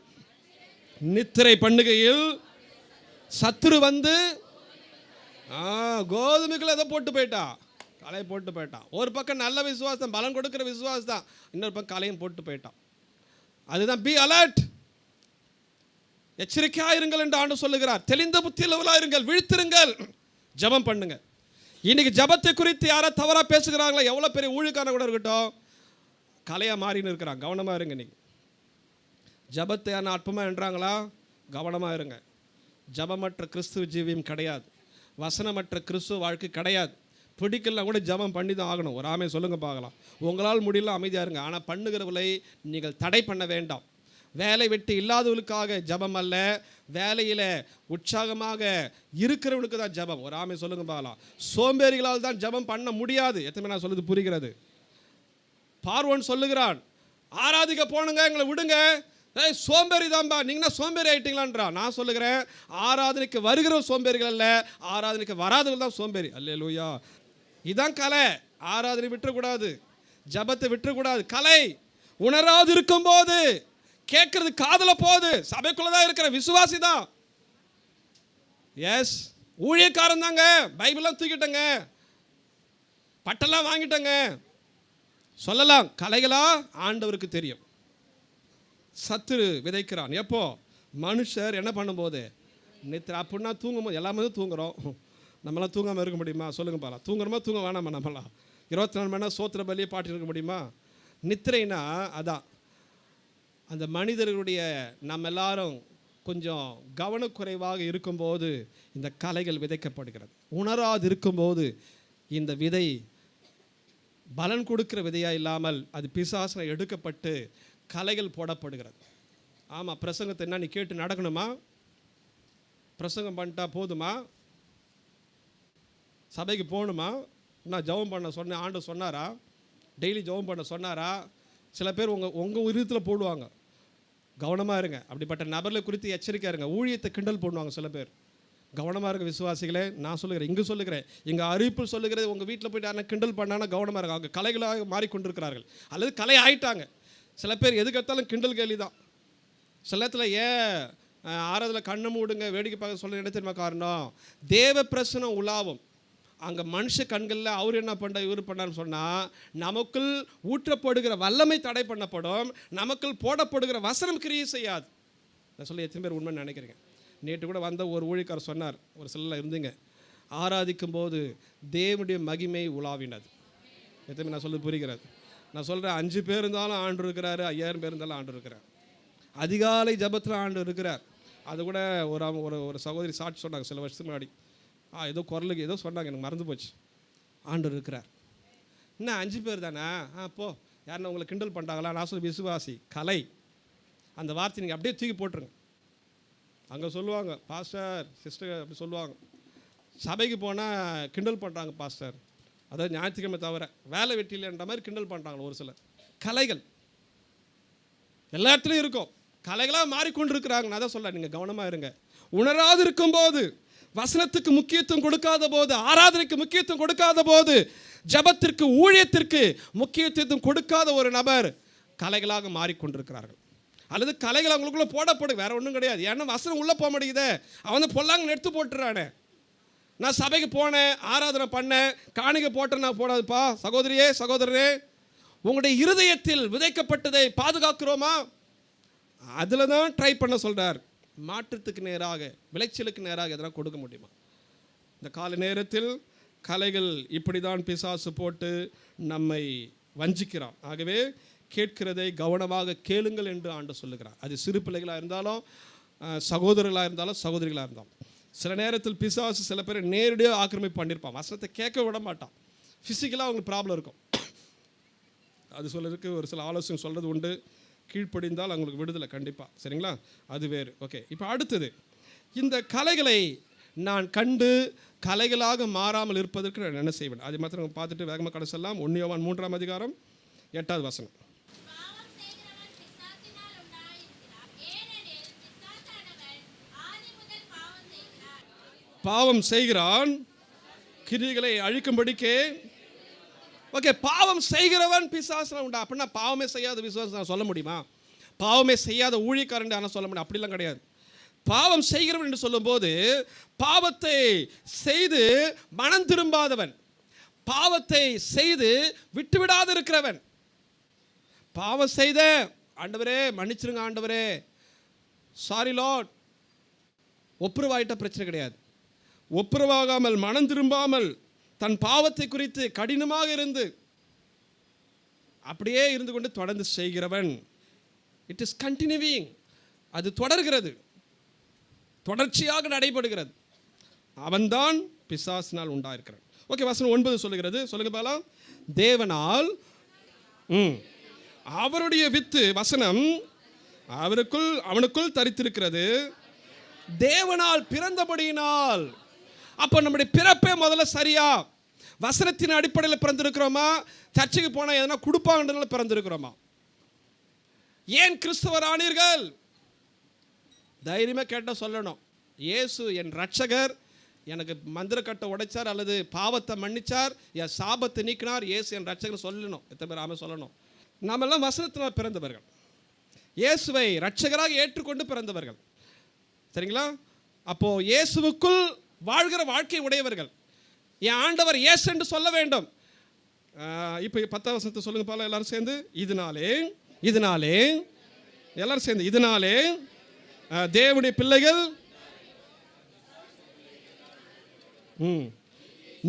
நித்திரை பண்ணுகையில் சத்துரு வந்து கோதுமைக்குள்ள எதை போட்டு போயிட்டா? கலையை போட்டு போயிட்டான். ஒரு பக்கம் நல்ல விசுவாசம், பலன் கொடுக்குற விசுவாசம் தான், இன்னொரு பக்கம் கலையும் போட்டு போயிட்டான். அதுதான் பி அலர்ட், எச்சரிக்கையாயிருங்கள் என்று ஆண்டு சொல்லுகிறார். தெளிந்த புத்தியுள்ளவர்களாக இருங்கள், விழித்திருங்கள், ஜெபம் பண்ணுங்க. இன்னைக்கு ஜெபத்தை குறித்து யாரா தவறா பேசுகிறாங்களா? எவ்வளோ பெரிய ஊழியக்காரன் கூட இருக்கட்டும், கலையாக மாறின்னு இருக்கிறாங்க. கவனமாக இருங்க. நீ ஜெபத்தை யாரும் அற்பமாக என்றாங்களா? கவனமாக இருங்க. ஜெபமற்ற கிறிஸ்துவ ஜீவியம் கிடையாது, வசனமற்ற கிறிஸ்துவ வாழ்க்கை கிடையாது. பிடிக்கலாம் கூட ஜெபம் பண்ணி தான் ஆகணும். ஒரு ஆமே சொல்லுங்க பார்க்கலாம். உங்களால் முடியல அமைதியாக இருங்க. ஆனால் பண்ணுகிறவர்களை நீங்கள் தடை பண்ண வேண்டாம். வேலை வெட்டி இல்லாதவர்களுக்காக ஜெபம் அல்ல, வேலையில் உற்சாகமாக இருக்கிறவனுக்கு தான் ஜெபம். ஒரு ஆமே சொல்லுங்க பார்க்கலாம். சோம்பேறிகளால் தான் ஜெபம் பண்ண முடியாது. எத்தனை நான் சொல்லுது புரிகிறது? பார்வோன் சொல்லுகிறான், ஆராதிக்க போனுங்க, எங்களை விடுங்க. சோம்பேறி தான்பா, நீங்கன்னா சோம்பேறி ஆயிட்டீங்களான்றா. நான் சொல்லுகிறேன், ஆராதனைக்கு வருகிற சோம்பேறிகள் அல்ல, ஆராதனைக்கு வராதவர்கள் தான் சோம்பேறி. அல்லேலூயா. இதான் கலை. ஆராதனை விட்டுறக்கூடாது, ஜபத்தை விட்டுறக்கூடாது. கலை உணராது இருக்கும் போது கேட்கறது காதல போகுது. சபைக்குள்ளதான் இருக்கிற விசுவாசி தான். எஸ், ஊழியக்காரன் தாங்க, பைபிள்லாம் தூக்கிட்டங்க, பட்டெல்லாம் வாங்கிட்டங்க சொல்லலாம். கலைகளா ஆண்டவருக்கு தெரியும். சத்துரு விதைக்கிறான் எப்போ? மனுஷர் என்ன பண்ணும்போது? நித்திரை. அப்படின்னா தூங்கும்போது. எல்லாமே தூங்குறோம். நம்மளாம் தூங்காமல் இருக்க முடியுமா? சொல்லுங்க பாலாம். தூங்குறோமா தூங்க வேணாமா? நம்மளாம் 24 மணி நேரம் சோத்திர பலியை பாட்டு இருக்க முடியுமா? நித்திரைனா அதான். அந்த மனிதர்களுடைய நம்ம எல்லாரும் கொஞ்சம் கவனக்குறைவாக இருக்கும்போது இந்த கலைகள் விதைக்கப்படுகிறது. உணராது இருக்கும்போது இந்த விதை பலன் கொடுக்கிற விதையாக இல்லாமல் அது பிசாசனை எடுக்கப்பட்டு கலைகள் போடப்படுகிறது. ஆமாம், பிரசங்கத்தை என்ன நீ கேட்டு நடக்கணுமா? பிரசங்கம் பண்ணிட்டா போதுமா? சபைக்கு போகணுமா? நான் ஜெபம் பண்ண சொன்னேன், ஆண்டு சொன்னாரா? டெய்லி ஜெபம் பண்ண சொன்னாரா? சில பேர் உங்கள் விருதத்தில் போடுவாங்க. கவனமாக இருங்க. அப்படிப்பட்ட நபர்களை குறித்து எச்சரிக்கையாக இருங்க. ஊழியத்தை கிண்டல் பண்ணுவாங்க சில பேர். கவனமாக இருக்க விசுவாசிகளே. நான் சொல்லுகிறேன், இங்கே சொல்லுகிறேன், எங்கள் அறிவிப்பு சொல்லுகிறது. உங்கள் வீட்டில் போய்ட்டு யாரும் கிண்டல் பண்ணானா கவனமாக இருங்க. அவங்க கலைகளாக மாறிக்கொண்டிருக்கிறார்கள் அல்லது கலை ஆயிட்டாங்க. சில பேர் எதுக்கு எடுத்தாலும் கிண்டல் கேலி தான். சில நேரத்தில் ஆறாவதில் கண்ணை மூடுங்க வேடிக்கை பார்க்க சொல்ல என்ன தெரியுமா காரணம்? தேவ பிரசனம் உலாவும். அங்கே மனுஷ கண்களில் அவர் என்ன பண்ண இவர் பண்ணார்னு சொன்னால் நமக்குள் ஊற்றப்படுகிற வல்லமை தடை பண்ணப்படும், நமக்குள் போடப்படுகிற வசனம் கிரியை செய்யாது. நான் சொல்ல எத்தனை பேர் உண்மைன்னு நினைக்கிறீங்க? நேற்று கூட வந்த ஒரு ஊழியக்காரர் சொன்னார், ஒரு சிலர் இருந்தீங்க, ஆராதிக்கும் போது தேவனுடைய மகிமை உலாவினது. எத்தனை நான் சொல்ல புரிகிறது? நான் சொல்கிறேன், 5 பேர் இருந்தாலும் ஆண்டு இருக்கிறாரு, 5000 பேர் இருந்தாலும் ஆண்டு இருக்கிறார். அதிகாலை ஜபத்தில் ஆண்டு இருக்கிறார். அது கூட ஒரு சகோதரி சாட்சி சொன்னாங்க சில வருஷத்துக்கு முன்னாடி. ஏதோ குரலுக்கு ஏதோ சொன்னாங்க, எனக்கு மறந்து போச்சு. ஆண்டு இருக்கிறார். என்ன 5 பேர் தானே? போ, யாருன்னா உங்களை கிண்டல் பண்ணிட்டாங்களா? நான் சொல்ல விசுவாசி கலை. அந்த வார்த்தை நீங்கள் அப்படியே தூக்கி போட்டுருங்க. அங்கே சொல்லுவாங்க, பாஸ்டர் சிஸ்டர் அப்படி சொல்லுவாங்க, சபைக்கு போனால் கிண்டல் பண்ணுறாங்க பாஸ்டர், அதாவது ஞாயிற்றுக்கிழமை தவிர வேலை வெட்டியில்ன்ற மாதிரி கிண்டல் பண்ணுறாங்க ஒரு சிலர். கலைகள் எல்லா இடத்துலையும் இருக்கும். கலைகளாக மாறிக்கொண்டு இருக்கிறாங்க. நான் தான் சொல்ல, நீங்கள் கவனமாக இருங்க. உணராது இருக்கும்போது, வசனத்துக்கு முக்கியத்துவம் கொடுக்காத போது, ஆராதனைக்கு முக்கியத்துவம் கொடுக்காத போது, ஜபத்திற்கு ஊழியத்திற்கு முக்கியத்துவம் கொடுக்காத ஒரு நபர் கலைகளாக மாறிக்கொண்டிருக்கிறார்கள். அல்லது கலைகள் அவங்களுக்குள்ள போடப்படும், வேற ஒன்றும் கிடையாது. ஏன்னா வசனம் உள்ளே போக முடியுதே, அவன் பொல்லாங்க எடுத்து போட்டுறானே. நான் சபைக்கு போனேன், ஆராதனை பண்ணேன், காணிக்கை போட்டேன், நான் போடாதுப்பா. சகோதரியே சகோதரரே, உங்களுடைய இருதயத்தில் விதைக்கப்பட்டதை பாதுகாக்கிறோமா? அதில் தான் ட்ரை பண்ண சொல்கிறார். மாற்றத்துக்கு நேராக, விளைச்சலுக்கு நேராக எதனா கொடுக்க முடியுமா? இந்த கால நேரத்தில் கலைகள் இப்படி தான் பிசாசு போட்டு நம்மை வஞ்சிக்கிறான். ஆகவே கேட்கிறதை கவனமாக கேளுங்கள் என்று ஆண்டு சொல்லுகிறார். அது சிறு பிள்ளைகளாக இருந்தாலும், சகோதரர்களாக இருந்தாலும், சகோதரிகளாக இருந்தாலும். சில நேரத்தில் பிசாசு சில பேரை நேரடியாக ஆக்கிரமிப்பு பண்ணியிருப்பான். வசனத்தை கேட்க விட மாட்டான். ஃபிசிக்கலாக அவங்களுக்கு ப்ராப்ளம் இருக்கும். அது சொல்கிறதுக்கு ஒரு சில ஆலோசனை சொல்கிறது உண்டு. கீழ்ப்படிந்தால் அவங்களுக்கு விடுதலை கண்டிப்பாக. சரிங்களா? அது வேறு. ஓகே, இப்போ அடுத்தது, இந்த கலைகளை நான் கண்டு கலைகளாக மாறாமல் இருப்பதற்கு நான் என்ன செய்வேன்? அது மாத்திரம் பார்த்துட்டு வேகமாக கடை சொல்லலாம். 1 யோவான் 3ஆம் அதிகாரம் 8வது வசனம். பாவம் செய்கிறான் கிரியைகளை அழிக்கும்படிக்கே. ஓகே, பாவம் செய்கிறவன் பிசாசு உண்டா? அப்படின்னா பாவமே செய்யாத விசுவாசம் நான் சொல்ல முடியுமா? பாவமே செய்யாத ஊழியக்காரன் நான் சொல்ல முடியும்? அப்படிலாம் கிடையாது. பாவம் செய்கிறவன் என்று சொல்லும்போது, பாவத்தை செய்து மனம் திரும்பாதவன், பாவத்தை செய்து விட்டுவிடாது இருக்கிறவன். பாவம் செய்த ஆண்டவரே மன்னிச்சிருங்க ஆண்டவரே, சாரி லார்ட், ஒப்புரவாயிட்ட பிரச்சனை கிடையாது. ஒப்புரவாகாமல் மனம் திரும்பாமல் தன் பாவத்தை குறித்து கடினமாக இருந்து அப்படியே இருந்து கொண்டு தொடர்ந்து செய்கிறவன், இட் இஸ் கண்டினியூவிங், அது தொடர்கிறது, தொடர்ச்சியாக நடைபெறுகிறது, அவன்தான் பிசாசினால் உண்டாயிருக்கிறான். ஓகே, வசனம் 9 சொல்லுகிறது. சொல்லுங்க பாலாம். தேவனால் அவருடைய வித்து வசனம் அவனுக்குள் தரித்திருக்கிறது, தேவனால் பிறந்தபடியினால். அப்போ நம்முடைய பிறப்பே முதல்ல சரியா வசனத்தின் அடிப்படையில் பிறந்திருக்கிறோமா, சர்ச்சைக்கு போனால் எதனா கொடுப்பாங்கன்றதுனால பிறந்திருக்கிறோமா? ஏன் கிறிஸ்தவர் ஆனீர்கள்? தைரியமாக கேட்டால் சொல்லணும், இயேசு என் ரட்சகர், எனக்கு மந்திரக்கட்டை உடைச்சார் அல்லது பாவத்தை மன்னிச்சார், என் சாபத்தை நீக்கினார், இயேசு என் ரட்சகர் சொல்லணும். எத்தனை பேர் ஆமாம் சொல்லணும்? நாமெல்லாம் வசனத்தினால் பிறந்தவர்கள், இயேசுவை ரட்சகராக ஏற்றுக்கொண்டு பிறந்தவர்கள். சரிங்களா? அப்போது இயேசுவுக்குள் வாழ்கிற வாழ்க்கை உடையவர்கள். என் ஆண்டவர் இயேசு என்று சொல்ல வேண்டும். இப்போ 10ஆம் வசனத்தை சொல்லுங்க பால எல்லாரும் சேர்ந்து. இதனாலே எல்லாரும் சேர்ந்து, இதனாலே தேவனுடைய பிள்ளைகள்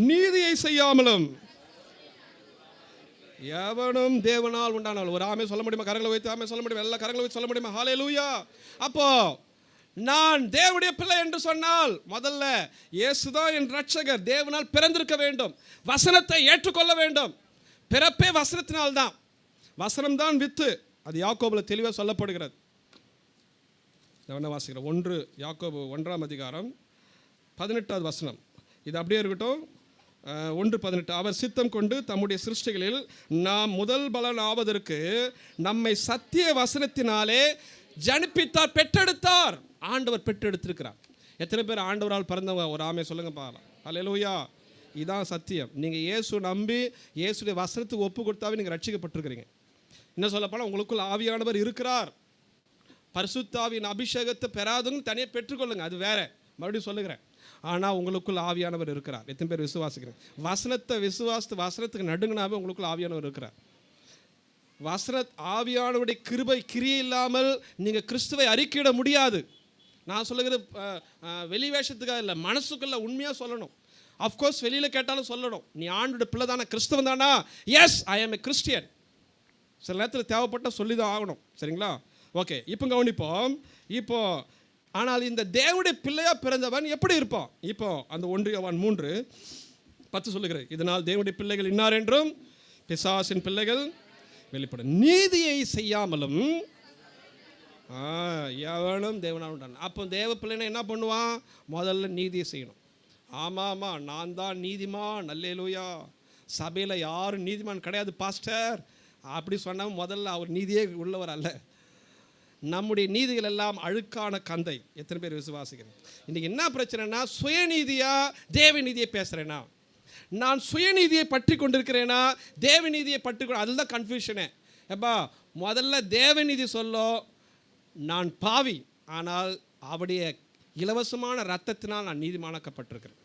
நீதியை செய்யாமலும் எவனும் தேவனால் உண்டானாலும். ஒரு ஆமே சொல்ல முடியுமா? கரங்களை வைத்து ஆமே சொல்ல முடியுமா? எல்லா கரங்களை வைத்து சொல்ல முடியுமா? ஹல்லேலூயா. அப்போ நான் தேவனுடைய பிள்ளை என்று சொன்னால் முதல்ல இயேசுதான் என் ரட்சகர், தேவனால் பிறந்திருக்க வேண்டும், வசனத்தை ஏற்றுக்கொள்ள வேண்டும். பிறப்பே வசனத்தினால்தான், வசனம்தான் வித்து. அது யாக்கோபில் தெளிவாக சொல்லப்படுகிறது. வாசிக்கிறேன். 1 யாக்கோபு 1ஆம் அதிகாரம் 18வது வசனம். இது அப்படியே இருக்கட்டும். 1:18. அவர் சித்தம் கொண்டு தம்முடைய சிருஷ்டிகளில் நாம் முதல் பலன் ஆவதற்கு நம்மை சத்திய வசனத்தினாலே ஜனிப்பித்தார், பெற்றெடுத்தார். ஆண்டவர் பெற்றெடுத்திருக்கிறார். எத்தனை பேர் ஆண்டவரால் பிறந்தவங்க? ஒரு ஆமே சொல்லுங்க பாக்கலாம். ஹல்லேலூயா. இதான் சத்தியம். நீங்கள் இயேசு நம்பி இயேசுடைய வசனத்துக்கு ஒப்பு கொடுத்தாவே நீங்கள் ரட்சிக்கப்பட்டிருக்கிறீங்க. என்ன சொல்லப்போனால் உங்களுக்குள் ஆவியானவர் இருக்கிறார். பரிசுத்த ஆவியின் அபிஷேகத்தை பெறாதுன்னு தனியாக பெற்றுக்கொள்ளுங்க, அது வேற, மறுபடியும் சொல்லுகிறேன். ஆனால் உங்களுக்குள் ஆவியானவர் இருக்கிறார். எத்தனை பேர் விசுவாசிக்கிறேன்? வசனத்தை விசுவாசத்து வசனத்துக்கு நடுங்கினாவே உங்களுக்குள் ஆவியானவர் இருக்கிறார். ஆவியானவருடைய கிருபை கிரியை இல்லாமல் நீங்கள் கிறிஸ்துவை அறிக்கையிட முடியாது. நான் சொல்லுகிறது வெளி வேஷத்துக்காக இல்லை, மனசுக்குள்ள உண்மையாக சொல்லணும். அஃப்கோர்ஸ் வெளியில் கேட்டாலும் சொல்லணும், நீ ஆண்டோட பிள்ளை தானே, கிறிஸ்தவன் தானா? எஸ், ஐ ஆம் எ கிறிஸ்டியன். சில நேரத்தில் தேவைப்பட்டால் சொல்லி தான் ஆகணும். சரிங்களா? ஓகே, இப்போ கவனிப்போம். இப்போ ஆனால் இந்த தேவனுடைய பிள்ளையாக பிறந்தவன் எப்படி இருப்பான்? இப்போ அந்த 1 யோவான் 3:10 சொல்லுகிறது. இதனால் தேவனுடைய பிள்ளைகள் இன்னார் என்றும் பிசாசின் பிள்ளைகள் வெளிப்படும். நீதியை செய்யாமலும் எவனும் தேவனால் உண்டான். அப்போ தேவ பிள்ளைனா என்ன பண்ணுவான்? முதல்ல நீதியை செய்யணும். ஆமாம், நான் தான் நீதிமான், அல்லேலூயா. சபையில் யாரும் நீதிமான் கிடையாது பாஸ்டர் அப்படி சொன்னால் முதல்ல அவர் நீதியே உள்ளவர் அல்ல. நம்முடைய நீதிகள் எல்லாம் அழுக்கான கந்தை. எத்தனை பேர் விசுவாசிக்கிறேன்? இன்றைக்கி என்ன பிரச்சனைனா, சுயநீதியா தேவ நீதியை பேசுகிறேன்னா, நான் சுயநீதியை பற்றி கொண்டிருக்கிறேனா தேவநீதியை பற்றி, அதில் தான் கன்ஃபியூஷனே. எப்பா முதல்ல தேவநீதி சொல்லோ, நான் பாவி, ஆனால் அவருடைய இலவசமான ரத்தத்தினால் நான் நீதிமானாக்கப்பட்டிருக்கிறேன்.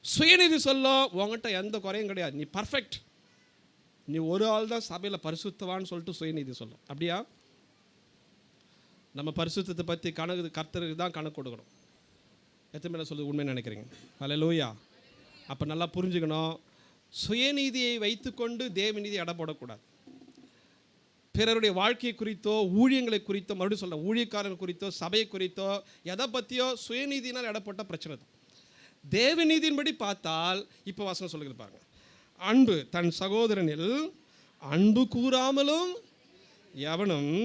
சுயநீதி சொல்லோ, உங்கள்கிட்ட எந்த குறையும் கிடையாது, நீ பர்ஃபெக்ட், நீ ஒரு ஆள் தான் சபையில் பரிசுத்தவான்னு சொல்லிட்டு சுயநீதி சொல்லும். அப்படியா? நம்ம பரிசுத்தத்தை பற்றி கர்த்தருக்கு தான் கணக்கு கொடுக்கணும். எத்தனை பேர் சொல்லுது உண்மையை நினைக்கிறீங்க? ஹல்லேலூயா. அப்போ நல்லா புரிஞ்சுக்கணும், சுயநீதியை வைத்துக்கொண்டு தேவநீதி எடை போடக்கூடாது. பிறருடைய வாழ்க்கையை குறித்தோ ஊழியங்களை குறித்தோ, மறுபடியும் சொல்ல, ஊழியக்காரர்கள் குறித்தோ சபையை குறித்தோ எதை பற்றியோ சுயநீதினால் எடப்பட்ட பிரச்சனை தான். தேவநீதியின்படி பார்த்தால் இப்போ வசனம் சொல்லுகிறது பாருங்க. அன்பு தன் சகோதரனில் அன்பு கூறாமலும் எவனும்,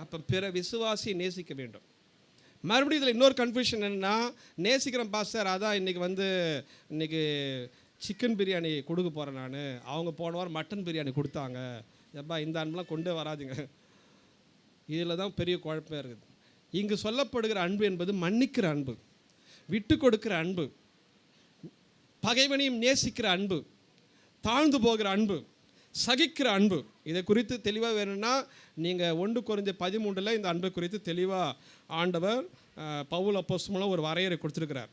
அப்போ பிற விசுவாசியை நேசிக்க வேண்டும். மறுபடியும் இதில் இன்னொரு கன்ஃபியூஷன் என்னென்னா, நேசிக்கிறேன் பாஸ்டர், அதான் இன்றைக்கி சிக்கன் பிரியாணி கொடுக்க போகிறேன் நான், அவங்க போன வாரம் மட்டன் பிரியாணி கொடுத்தாங்க, எப்பா இந்த அன்பெலாம் கொண்டே வராதுங்க. இதில் தான் பெரிய குழப்பம் இருக்குது. இங்கு சொல்லப்படுகிற அன்பு என்பது மன்னிக்கிற அன்பு, விட்டு கொடுக்கிற அன்பு, பகைவனையும் நேசிக்கிற அன்பு, தாழ்ந்து போகிற அன்பு, சகிக்கிற அன்பு. இதை குறித்து தெளிவாக வேணும்னா நீங்கள் 1 கொரிந்தியர் 13 இந்த அன்பை குறித்து தெளிவாக ஆண்டவர் பவுல் அப்போஸ்தலன் ஒரு வரையறை கொடுத்துருக்கிறார்.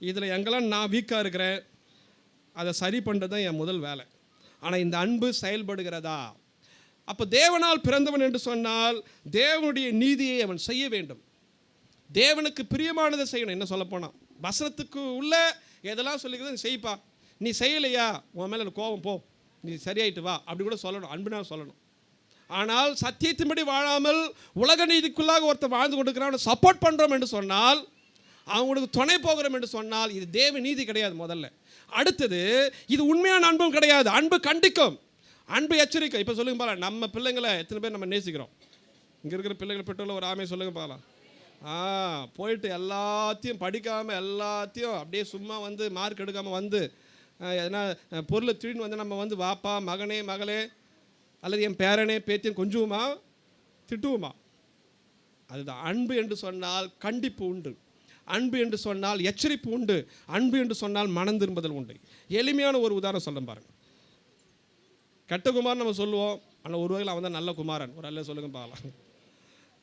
இதில் எங்கெல்லாம் நான் வீக்காக இருக்கிறேன் அதை சரி பண்ணுறது தான் என் முதல் வேலை. ஆனால் இந்த அன்பு செயல்படுகிறதா? அப்போ தேவனால் பிறந்தவன் என்று சொன்னால் தேவனுடைய நீதியை அவன் செய்ய வேண்டும், தேவனுக்கு பிரியமானதை செய்யணும். என்ன சொல்லப்போனால் வசனத்துக்கு உள்ள எதெல்லாம் சொல்லிக்கிறது செய்ப்பா, நீ செய்யலையா உன் மேலே கோபம் போ, நீ சரியாயிட்டு வா, அப்படி கூட சொல்லணும், அன்புனா சொல்லணும். ஆனால் சத்தியத்தின்படி வாழாமல் உலக நீதிக்குள்ளாக ஒருத்தர் வாழ்ந்து கொண்டிருக்கிறான், சப்போர்ட் பண்ணுறோம் என்று சொன்னால் அவங்களுக்கு துணை போகிறோம் என்று சொன்னால் இது தேவ நீதி கிடையாது. முதல்ல அடுத்தது இது உண்மையான அன்பும் கிடையாது. அன்பு கண்டிக்கும், அன்பு எச்சரிக்கை. இப்போ சொல்லுங்க பாருங்க, நம்ம பிள்ளைங்களை எத்தனை பேர் நம்ம நேசிக்கிறோம்? இங்கே இருக்கிற பிள்ளைகள் பெற்றோர்கள் ஒரு ஆமையை சொல்லுங்க பார்க்கலாம். போயிட்டு எல்லாத்தையும் படிக்காமல் எல்லாத்தையும் அப்படியே சும்மா வந்து மார்க் எடுக்காமல் வந்து எதனா பொருளை திருடின்னு வந்து நம்ம வந்து வாப்பா மகனே மகளே அல்லது என் பேரனே பேத்தியும் கொஞ்சுவோமா திட்டுவோமா? அதுதான் அன்பு என்று சொன்னால் கண்டிப்பு உண்டு, அன்பு என்று சொன்னால் எச்சரிப்பு உண்டு, அன்பு என்று சொன்னால் மனம் திரும்புதல் உண்டு. எளிமையான ஒரு உதாரணம் சொல்ல பாருங்க. கெட்ட குமாரன் நம்ம சொல்லுவோம், ஆனால் ஒரு வகையில் அவன் தான் நல்ல குமாரன். ஒரு அல்ல சொல்லுங்க பார்க்கலாம்.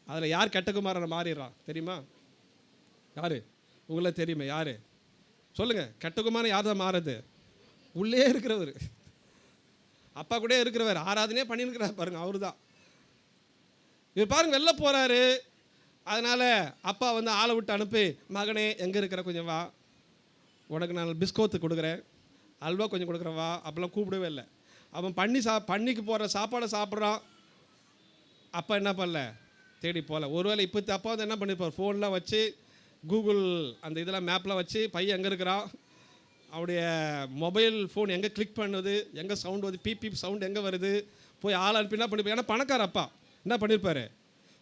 அதில் யார் கெட்ட குமாரனை மாறிடுறான் தெரியுமா? யார் உங்களே தெரியுமா? யார் சொல்லுங்கள்? கெட்ட குமாரன் யார் தான் மாறுது? உள்ளே இருக்கிறவர், அப்பா கூட இருக்கிறவர், ஆராதனையே பண்ணியிருக்கிறார் பாருங்க, அவரு தான். இவர் பாருங்க வெளில போகிறாரு, அதனால் அப்பா வந்து ஆளை விட்டு அனுப்பி, மகனே எங்கே இருக்கிற கொஞ்சம் வா, உனக்கு நான் பிஸ்கோத்து கொடுக்குறேன், அல்வா கொஞ்சம் கொடுக்குறேன் வா. அப்போல்லாம் கூப்பிடவே இல்லை. அவன் பண்ணிக்கு போகிற சாப்பாடை சாப்பிட்றான். அப்பா என்ன பண்ணல, தேடி போகல. ஒருவேளை இப்போ அப்பா வந்து என்ன பண்ணியிருப்பார், ஃபோன்லாம் வச்சு கூகுள் அந்த இதெல்லாம் மேப்லாம் வச்சு பையன் எங்கே இருக்கிறான், அவருடைய மொபைல் ஃபோன் எங்கே கிளிக் பண்ணுது, எங்கே சவுண்டு வருது, பிபி சவுண்டு எங்கே வருது, போய் ஆள் அனுப்பி என்ன பண்ணியிருப்பார். ஏன்னா பணக்கார அப்பா என்ன பண்ணியிருப்பார்,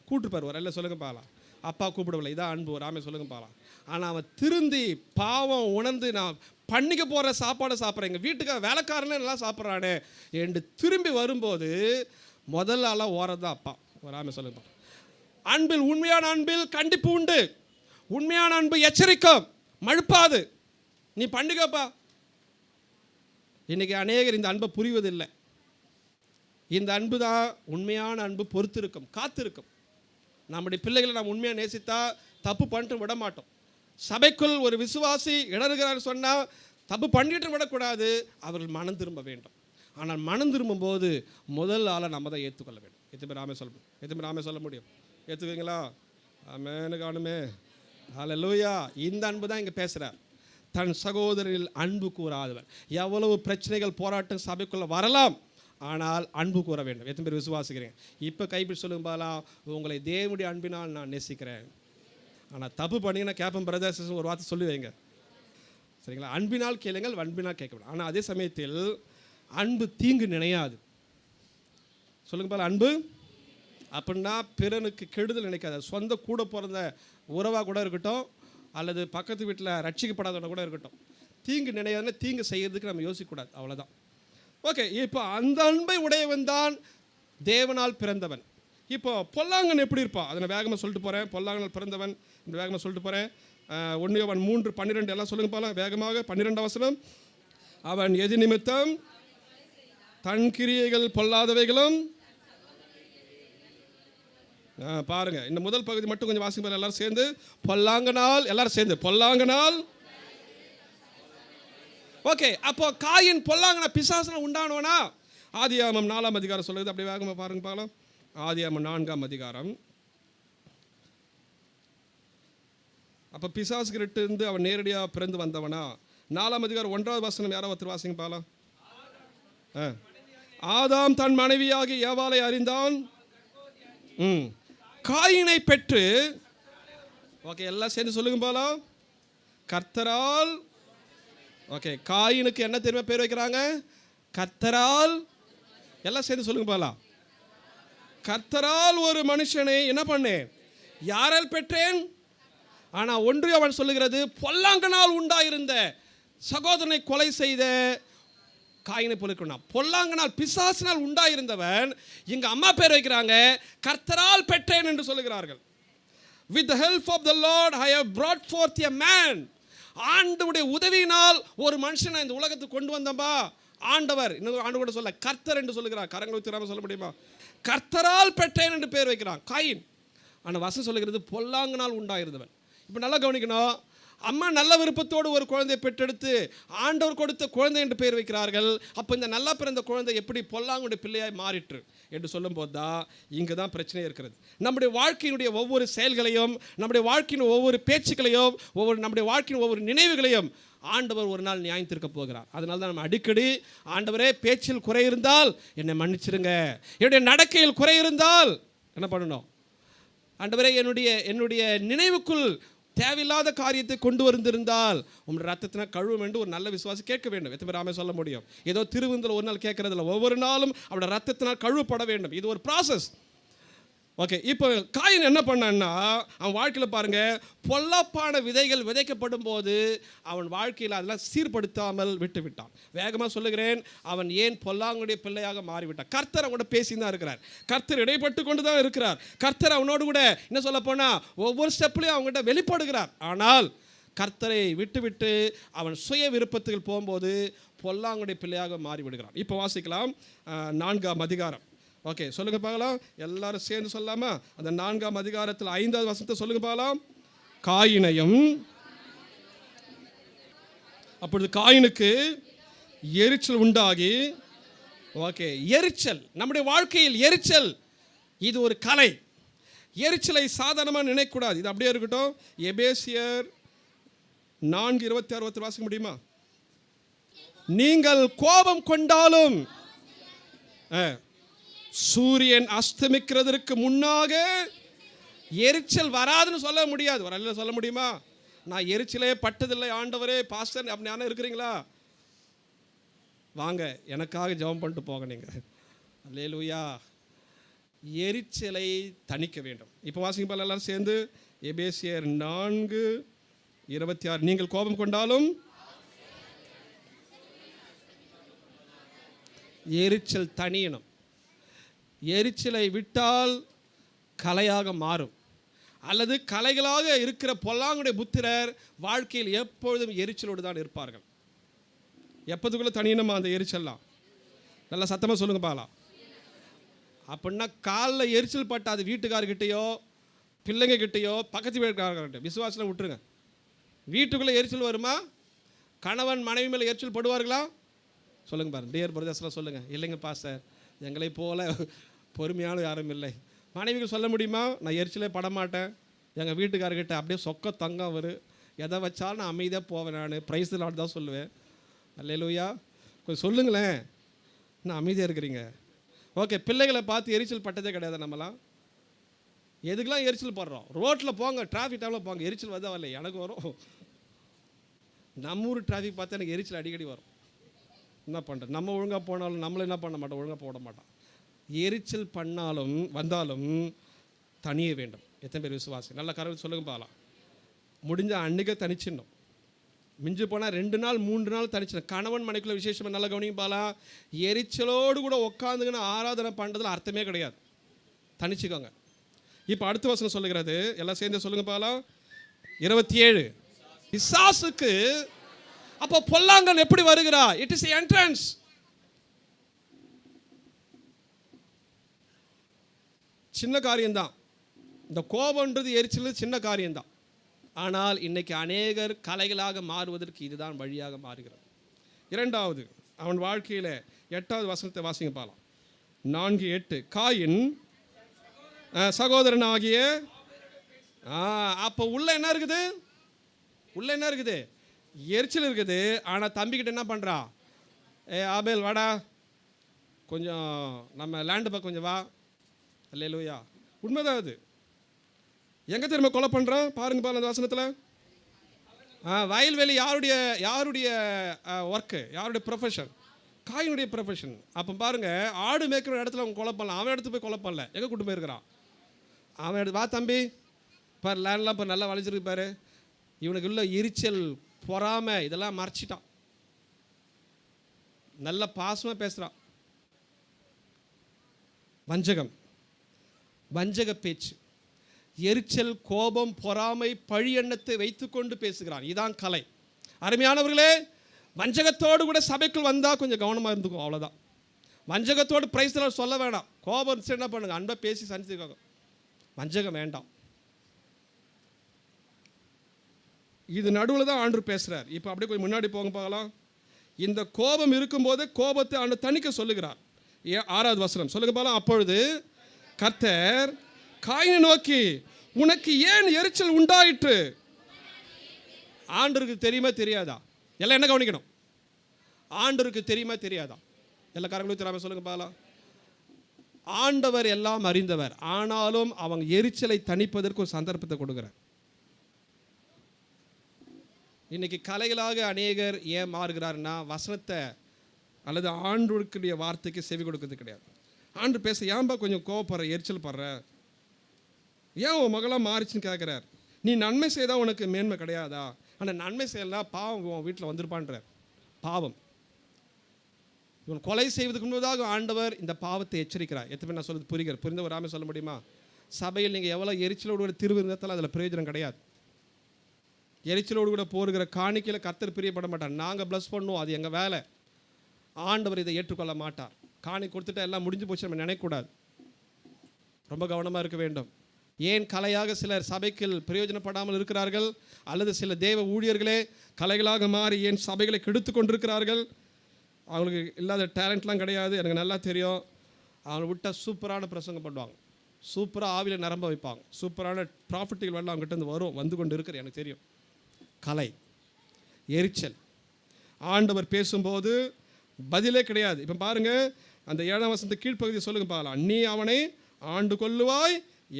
கூப்பிட்டுருப்பார். ஒரு இல்லை சொல்லுங்க பாலாம், அப்பா கூப்பிடவில்லை, இதான் அன்பு. ஒரு ஆமை சொல்லுங்க பாலாம். ஆனால் அவன் திருந்தி பாவம் உணர்ந்து நான் பண்ணிக்க போகிற சாப்பாடை சாப்பிட்றேன், எங்கள் வீட்டுக்கார வேலைக்காரனே நல்லா சாப்பிட்றானே என்று திரும்பி வரும்போது முதல் ஆளாக ஓரது தான் அப்பா. ஒரு ஆமை சொல்லுங்க. அன்பில் உண்மையான அன்பில் கண்டிப்பு உண்டு, உண்மையான அன்பு எச்சரிக்கும், மழுப்பாது. நீ பண்ணிக்கப்பா. இன்னைக்கு அநேகர் இந்த அன்பை புரிவதில்லை. இந்த அன்பு தான் உண்மையான அன்பு. பொறுத்திருக்கும், காத்திருக்கும். நம்முடைய பிள்ளைகளை நாம் உண்மையாக நேசித்தா தப்பு பண்ணிட்டு விட மாட்டோம். சபைக்குள் ஒரு விசுவாசி இடறுகிறான்னு சொன்னால் தப்பு பண்ணிட்டு விடக்கூடாது, அவர்கள் மனம் திரும்ப வேண்டும். ஆனால் மனம் திரும்பும்போது முதல் ஆளை நம்ம தான் ஏற்றுக்கொள்ள வேண்டும். எத்தனை ராமே சொல்ல முடியும்? எத்தனை ராமே சொல்ல முடியும்? ஏற்றுக்குவீங்களா? ஆமென் காணுமே. ஹல்லேலூயா. இந்த அன்பு தான் இங்கே பேசுகிறார். தன் சகோதரில் அன்பு கூறாதவர். எவ்வளவு பிரச்சனைகள் போராட்டம் சபைக்குள்ளே வரலாம், ஆனால் அன்பு கூற வேண்டும். எத்தனை பேர் விசுவாசிக்கிறேன்? இப்போ கைப்பிடி சொல்லுங்க பாலா, உங்களை தேவனுடைய அன்பினால் நான் நேசிக்கிறேன். ஆனால் தப்பு பண்ணிங்கன்னா கேப்பன் பிரதர்ஸ் ஒரு வார்த்தை சொல்லி வைங்க, சரிங்களா? அன்பினால் கேளுங்கள், அன்பினால் கேட்கணும். ஆனால் அதே சமயத்தில் அன்பு தீங்கு நினையாது. சொல்லுங்க பாலா, அன்பு அப்படின்னா பிறனுக்கு கெடுதல் நினைக்காது. சொந்த கூட பிறந்த உறவாக கூட இருக்கட்டும், அல்லது பக்கத்து வீட்டில் ரட்சிக்கப்படாதவன கூட இருக்கட்டும், தீங்கு நினையாதுன்னா தீங்கு செய்யறதுக்கு நம்ம யோசிக்கக்கூடாது, அவ்வளோதான். ஓகே, இப்போ அந்த அன்பை உடையவன் தான் தேவனால் பிறந்தவன். இப்போ பொல்லாங்கன் எப்படி இருப்பான் அதை நான் வேகமாக சொல்லிட்டு போகிறேன். பொல்லாங்கனால் பிறந்தவன் இந்த வேகமாக சொல்லிட்டு போகிறேன். 1 யோவான் 3:12 எல்லாம் சொல்லுங்க போகலாம் வேகமாக. 12 வசனம், அவன் எது நிமித்தம் தன் கிரியைகள் பொல்லாதவைகளும். பாருங்க, இந்த முதல் பகுதி மட்டும் கொஞ்சம் வாசிங்க எல்லாரும் சேர்ந்து. பொல்லாங்கனால், எல்லாரும் சேர்ந்து பொல்லாங்கனால். ஓகே, அப்போ காயின் பொல்லாங்கன பிசாசன உண்டானவனா? ஆதியாகமம் 4ஆம் அதிகாரம் சொல்லுது. அப்படியே வேகமாக பாருங்க பார்க்கலாம். ஆதியாகமம் 4ஆம் அதிகாரம். அப்போ பிசாசுகிட்ட இருந்து அவன் நேரடியாக பிறந்து வந்தவனா? 4ஆம் அதிகாரம் 1வது வசனம் யாரோ ஒருத்தர் வாசிங்க பார்க்கலாம். ஆதாம் தன் மனைவியாகி ஏவாளை அறிந்தான், காயினை பெற்று. ஓகே, எல்லாம் சேர்ந்து சொல்லுங்க போலாம். கர்த்தரால். ஓகே, காயினுக்கு என்ன தெரியுமா பேர் வைக்கிறாங்க? கர்த்தரால். எல்லாம் சேர்ந்து சொல்லுங்க போலாம். கர்த்தரால் ஒரு மனுஷனை என்ன பண்ணேன், யாரால் பெற்றேன்? ஆனால் ஒன்று அவன் சொல்லுகிறது, பொல்லாங்கனால் உண்டாயிருந்த சகோதரனை கொலை செய்த காயினை போலிருக்கிறான். பொல்லாங்கனால் பிசாசினால் உண்டாயிருந்தவன் இங்க அம்மா பேர் வைக்கிறாங்க, கர்த்தரால் பெற்றேன் என்று சொல்லுகிறார்கள். With the help of the Lord I have brought forth a man. ஆண்டவருடைய உதவியினால் ஒரு மனுஷனை இந்த உலகத்துக்கு கொண்டு வந்தம்பா ஆண்டவர். இன்னொரு ஆண்டு கூட சொல்ல கர்த்தர் என்று சொல்லுகிறார். கரங்களை ஊத்திராம சொல்ல முடியுமா? கர்த்தரால் பெற்றேன் என்று பேர் வைக்கிறான் காயின். ஆனால் வசனம் சொல்லுகிறது பொல்லாங்கனால் உண்டாயிருந்தவன். இப்போ நல்லா கவனிக்கணும். அம்மா நல்ல விருப்பத்தோடு ஒரு குழந்தையை பெற்றெடுத்து ஆண்டவர் கொடுத்த குழந்தை என்று பெயர் வைக்கிறார்கள். அப்போ இந்த நல்லா பிறந்த குழந்தை எப்படி பொல்லாங்குடைய பிள்ளையாய் மாறிற்று என்று சொல்லும் போது தான் இங்கே தான் பிரச்சனை இருக்கிறது. நம்முடைய வாழ்க்கையினுடைய ஒவ்வொரு செயல்களையும், நம்முடைய வாழ்க்கையின் ஒவ்வொரு பேச்சுக்களையும், நம்முடைய வாழ்க்கையின் ஒவ்வொரு நினைவுகளையும் ஆண்டவர் ஒரு நாள் நியாயம் தீர்க்க போகிறார். அதனால தான் நம்ம அடிக்கடி ஆண்டவரே பேச்சில் குறை இருந்தால் என்னை மன்னிச்சிருங்க, என்னுடைய நடக்கையில் குறை இருந்தால் என்ன பண்ணணும், ஆண்டவரே என்னுடைய நினைவுக்குள் தேவையில்லாத காரியத்தை கொண்டு வந்திருந்தால் உங்களுடைய ரத்தத்தினால் கழுவும் என்று ஒரு நல்ல விசுவாசி கேட்க வேண்டும். எத்தனை பேர் ஆமே சொல்ல முடியும்? ஏதோ திருவிருந்தில் ஒரு நாள் கேட்கறதில்ல, ஒவ்வொரு நாளும் அவருடைய ரத்தத்தினால் கழுவப்பட வேண்டும். இது ஒரு ப்ராசஸ். ஓகே, இப்போ காயின் என்ன பண்ணான்னா, அவன் வாழ்க்கையில் பாருங்கள், பொல்லாப்பான விதைகள் விதைக்கப்படும் போது அவன் வாழ்க்கையில் அதெல்லாம் சீர்படுத்தாமல் விட்டு விட்டான். வேகமாக சொல்லுகிறேன், அவன் ஏன் பொல்லாங்குடைய பிள்ளையாக மாறிவிட்டான்? கர்த்தர் அவனோட பேசி தான் இருக்கிறார். கர்த்தர் இடைப்பட்டு கொண்டு தான் இருக்கிறார். கர்த்தர் அவனோடு கூட என்ன சொல்ல போனால் ஒவ்வொரு ஸ்டெப்லையும் அவங்ககிட்ட வெளிப்படுகிறார். ஆனால் கர்த்தரை விட்டு அவன் சுய விருப்பத்துக்கு போகும்போது பொல்லாங்குடைய பிள்ளையாக மாறிவிடுகிறான். இப்போ வாசிக்கலாம் 4ஆம் அதிகாரம். ஓகே, சொல்லுங்க பார்க்கலாம். எல்லாரும் சேர்ந்து சொல்லாமா? அந்த 4ஆம் அதிகாரத்தில் 5வது வசனத்தை சொல்லுங்க பார்க்கலாம். காயினையும், அப்பொழுது காயினுக்கு எரிச்சல் உண்டாகி, ஓகே, எரிச்சல் நம்முடைய வாழ்க்கையில் எரிச்சல் இது ஒரு கலை. எரிச்சலை சாதாரணமாக நினைக்கக்கூடாது. இது அப்படியே இருக்கட்டும். எபேசியர் 4:26 வாசிக்க முடியுமா? நீங்கள் கோபம் கொண்டாலும் சூரியன் அஸ்தமிக்கிறதுக்கு முன்னாக எரிச்சல் வராதுன்னு சொல்ல முடியாது. வரல சொல்ல முடியுமா? நான் எரிச்சலே பட்டதில்லை ஆண்டவரே பாஸ்டர் அப்படி இருக்கிறீங்களா? வாங்க, எனக்காக ஜெபம் பண்ணிட்டு போங்க நீங்கள். அல்லேலூயா. எரிச்சலை தணிக்க வேண்டும். இப்போ வாசிங்க பாருங்க எல்லாரும் சேர்ந்து. எபேசியர் 4:26. நீங்கள் கோபம் கொண்டாலும் எரிச்சல் தணியணும். எரிச்சலை விட்டால் கலையாக மாறும். அல்லது கலைகளாக இருக்கிற பொல்லாங்குடைய புத்திரர் வாழ்க்கையில் எப்பொழுதும் எரிச்சலோடு தான் இருப்பார்கள். எப்போதுக்குள்ளே தனியணுமா அந்த எரிச்சல்லாம்? நல்லா சத்தமாக சொல்லுங்க பாலாம். அப்படின்னா காலில் எரிச்சல் பட்ட அது வீட்டுக்காரர்கிட்டையோ பிள்ளைங்க கிட்டையோ பக்கத்து வீட்டுக்காரர்கிட்ட விசுவாசம் விட்டுருங்க. வீட்டுக்குள்ளே எரிச்சல் வருமா? கணவன் மனைவி மேலே எரிச்சல் படுவார்களா? சொல்லுங்க பாருங்க. டியர் பிரதர்ஸ்லாம் சொல்லுங்கள். இல்லைங்க பாஸ்டர், எங்களை போல பொறுமையாலும் யாரும் இல்லை. மனைவிக்கு சொல்ல முடியுமா? நான் எரிச்சலே படமாட்டேன். எங்கள் வீட்டுக்காரர்கிட்ட அப்படியே சொக்க தங்கம் வரும். எதை வச்சாலும் நான் அமைதியாக போவேன். நான் ப்ரைஸ் லாட் தான் சொல்லுவேன். அல்லேலூயா. கொஞ்சம் சொல்லுங்களேன், நான் அமைதியாக இருக்கிறீங்க. ஓகே, பிள்ளைகளை பார்த்து எரிச்சல் பட்டதே கிடையாது. நம்மளாம் எதுக்கெல்லாம் எரிச்சல் படுறோம்? ரோட்டில் போங்க, டிராஃபிக் டைமில் போங்க, எரிச்சல் வந்தால் வரல. எனக்கு வரும். நம்ம ஊர் டிராஃபிக் பார்த்தா எனக்கு எரிச்சல் அடிக்கடி வரும். என்ன பண்ணுறது? நம்ம ஒழுங்காக போனாலும் நம்மளை என்ன பண்ண மாட்டோம், ஒழுங்காக போட மாட்டோம். எரிச்சல் பண்ணாலும் வந்தாலும் தனிய வேண்டும். எத்தனை பேர் விசுவாசி? நல்ல கருத்து சொல்லுங்க பார்க்கலாம். முடிஞ்சால் அன்றைக்கே தனிச்சிடணும். மிஞ்சி போனால் 2 நாள் 3 நாள் தனிச்சிடணும். கணவன் மனைக்குள்ள விசேஷமாக நல்லா கவனிங்க பார்க்கலாம். எரிச்சலோடு கூட உட்காந்துங்கன்னு ஆராதனை பண்ணுறதுல அர்த்தமே கிடையாது. தனிச்சுக்கோங்க. இப்போ அடுத்த வசனம் சொல்லுகிறது, எல்லாம் சேர்ந்து சொல்லுங்க பார்க்கலாம். 27. பிசாசுக்கு அப்போ பொல்லாங்கன் எப்படி வருகிறா? It is entrance. சின்ன காரியம்தான். இந்த கோபம்ன்றது எரிச்சல் சின்ன காரியம்தான். ஆனால் இன்னைக்கு அநேகர் கலைகளாக மாறுவதற்கு இதுதான் வழியாக மாறுகிறது. 2வது அவன் வாழ்க்கையில் 8வது வசனத்தை வாசிங்க பார்க்கலாம். 4:8. காயின் சகோதரன் ஆகிய, அப்போ உள்ள என்ன இருக்குது? உள்ள என்ன இருக்குது? எரிச்சல் இருக்குது. ஆனால் தம்பிக்கிட்ட என்ன பண்ணுறா? ஆபேல் வாடா, கொஞ்சம் நம்ம லேண்டு பக்கம் கொஞ்சம் வா. அல்லேலூயா. உண்மைதான் அது. எங்கே திரும்ப கொலை பண்ணுறான் பாருங்க பாருங்க அந்த வசனத்தில். வயல்வெளி யாருடைய ஒர்க்கு, யாருடைய ப்ரொஃபஷன்? காயினுடைய ப்ரொஃபஷன். அப்போ பாருங்கள், ஆடு மேய்க்கிற இடத்துல அவங்க கொலை பண்ணலாம். அவன் இடத்துல போய் கொலை பண்ணல. எங்கே கூட்டு போயிருக்கிறான்? அவன் வா தம்பி பாரு, லேண்ட்லாம் இப்போ நல்லா வளைச்சிருக்கு பாரு. இவனுக்கு உள்ள எரிச்சல், பொறாமை இதெல்லாம் மறைச்சிட்டான். நல்ல பாசமாக பேசுகிறான். வஞ்சக பேச்சு, எரிச்சல், கோபம், பொறாமை, பழி எண்ணத்தை வைத்துக்கொண்டு பேசுகிறான். இதான் கலை. அருமையானவர்களே, வஞ்சகத்தோடு கூட சபைக்குள் வந்தால் கொஞ்சம் கவனமாக இருந்துக்கும். அவ்வளோதான். வஞ்சகத்தோடு பிரைஸ்ல சொல்ல வேண்டாம். கோபம் என்ன பண்ணுங்க, அன்பை பேசி சந்திச்சுக்கோங்க. வஞ்சகம் வேண்டாம். இது நடுவில் தான் ஆண்டவர் பேசுகிறார். இப்போ அப்படியே கொஞ்சம் முன்னாடி போங்க பார்க்கலாம். இந்த கோபம் இருக்கும்போது கோபத்தை ஆண்டவர் தணிக்க சொல்லுகிறார். 6வது வசனம் சொல்லுங்க பார்க்கலாம். அப்பொழுது கர்த்தர் காயினை நோக்கி, உனக்கு ஏன் எரிச்சல் உண்டாயிற்று? ஆண்டவருக்கு தெரியுமா தெரியாதா? எல்லாம் என்ன கவனிக்கணும்? ஆண்டவருக்கு தெரியுமா தெரியாதா? எல்லா காரங்களும் தெரியாம சொல்லுங்க பார்க்கலாம். ஆண்டவர் எல்லாம் அறிந்தவர். ஆனாலும் அவங்க எரிச்சலை தணிப்பதற்கு ஒரு சந்தர்ப்பத்தை கொடுக்குறார். இன்றைக்கி கலைகளாக அநேகர் ஏன் மாறுகிறாருன்னா வசனத்தை அல்லது ஆண்டவருடைய வார்த்தைக்கு செவி கொடுக்கறது கிடையாது. ஆண்டு பேச ஏன்பா கொஞ்சம் கோவப்படுற, எரிச்சல் படுற, ஏன் உன் மகளாக மாறிச்சுன்னு கேட்குறார். நீ நன்மை செய்தால் உனக்கு மேன்மை கிடையாதா? ஆனால் நன்மை செய்யலாம் பாவம் உன் வீட்டில் வந்திருப்பான்றார். பாவம் இவன் கொலை செய்வதற்கு முன்பதாக ஆண்டவர் இந்த பாவத்தை எச்சரிக்கிறார். எத்தனை நான் சொல்றது புரிந்த ஒரு சொல்ல முடியுமா? சபையில் நீங்கள் எவ்வளோ எரிச்சலோடு கூட திருவிருந்தாலும் அதில் பிரயோஜனம் கிடையாது. எரிச்சலோடு கூட போடுகிற காணிக்கையில் கர்த்தர் பிரியப்பட மாட்டார். நாங்கள் ப்ளஸ் பண்ணுவோம், அது எங்கள் வேலை. ஆண்டவர் இதை ஏற்றுக்கொள்ள மாட்டார். காணி கொடுத்துட்டு எல்லாம் முடிஞ்சு போச்சு நம்ம நினைக்கக்கூடாது. ரொம்ப கவனமாக இருக்க வேண்டும். ஏன் கலையாக சிலர் சபைக்கு பிரயோஜனப்படாமல் இருக்கிறார்கள்? அல்லது சில தேவ ஊழியர்களே கலைகளாக மாறி ஏன் சபைகளை கெடுத்து கொண்டிருக்கிறார்கள்? அவங்களுக்கு இல்லாத டேலண்ட்லாம் கிடையாது, எனக்கு நல்லா தெரியும். அவங்க விட்டால் சூப்பரான பிரசங்கம் பண்ணுவாங்க, சூப்பராக ஆவியில் நிரம்ப வைப்பாங்க, சூப்பரான ப்ராஃபிட்டுகள் வரலாம் அவங்ககிட்ட வந்து கொண்டு இருக்கிற எனக்கு தெரியும். கலை, எரிச்சல். ஆண்டவர் பேசும்போது பதிலே கிடையாது. இப்போ பாருங்கள், அந்த 7ஆம் வசனத்தை கீழ்ப்பகுதியை சொல்லுங்க பார்க்கலாம். நீ அவனை ஆண்டு கொள்ளுவாய்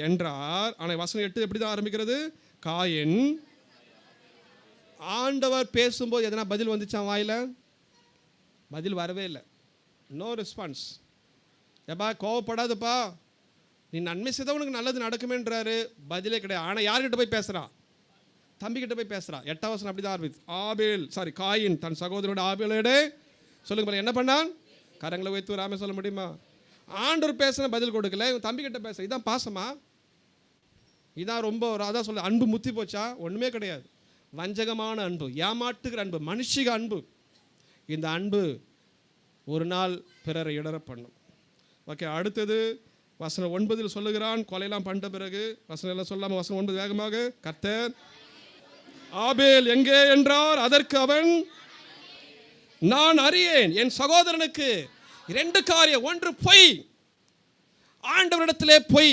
என்றார். ஆனால் வசனம் 8 எப்படி தான் ஆரம்பிக்கிறது? காயின். ஆண்டவர் பேசும்போது எதனா பதில் வந்துச்சான் வாயில்? பதில் வரவே இல்லை. No response. எப்பா கோவப்படாதுப்பா, நீ நன்மை செய்தால் உனக்கு நல்லது நடக்குமேன்றாரு. பதிலே கிடையாது. ஆனால் யார்கிட்ட போய் பேசுகிறான்? தம்பிக்கிட்ட போய் பேசுகிறான். 8ஆம் வசனம் அப்படி தான் ஆரம்பிச்சு. காயின் தன் சகோதரனோட ஆபேலோட சொல்லுங்க பாருங்க என்ன பண்ணான்? கரங்களை வைத்து ராமே சொல்ல முடியுமா? ஆண்டவர் பேசுன பதில் கொடுக்கல, இவன் தம்பிக்கிட்ட பேச. இதான் பாசமா? இதான் ரொம்ப அதான் சொல்ல அன்பு முத்தி போச்சா? ஒன்றுமே கிடையாது. வஞ்சகமான அன்பு, ஏமாட்டுகிற அன்பு, மனுஷிக அன்பு. இந்த அன்பு ஒரு நாள் பிறரை இடர பண்ணும். ஓகே, அடுத்தது வசனம் 9 சொல்லுகிறான். கொலையெல்லாம் பண்ணிட்ட பிறகு வசனம் எல்லாம் சொல்லாமல் வசனம் 9 வேகமாக. கர்த்தர் ஆபேல் எங்கே என்றார். அதற்கு அவன், நான் அறியேன் என் சகோதரனுக்கு 2 காரியம். ஒன்று பொய், ஆண்டவரிடத்திலே பொய்,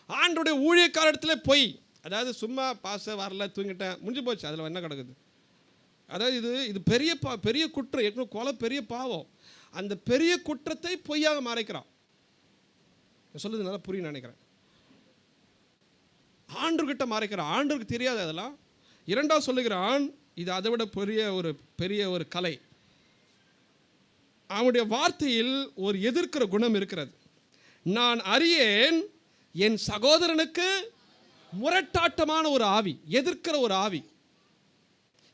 ஆண்டவருடைய ஊழியக்காரத்திலே பொய். அதாவது சும்மா பாச வரல தூங்கிட்டேன் முடிஞ்சு போச்சு, அதில் என்ன கிடக்குது? அதாவது இது பெரிய குற்றம். ஏற்கனவே கொலை பெரிய பாவம். அந்த பெரிய குற்றத்தை பொய்யாக மறைக்கிறான். சொல்லுது நல்லா புரியும் நினைக்கிறேன். ஆண்டவர்கிட்ட மறைக்கிறான், ஆண்டவருக்கு தெரியாது அதெல்லாம். 2ஆவது சொல்லுகிறான், இது அதை விட பெரிய ஒரு கலை. அவனுடைய வார்த்தையில் ஒரு எதிர்க்கிற குணம் இருக்கிறது. நான் அறியேன் என் சகோதரனுக்கு முரட்டாட்டமான ஒரு ஆவி, எதிர்க்கிற ஒரு ஆவி,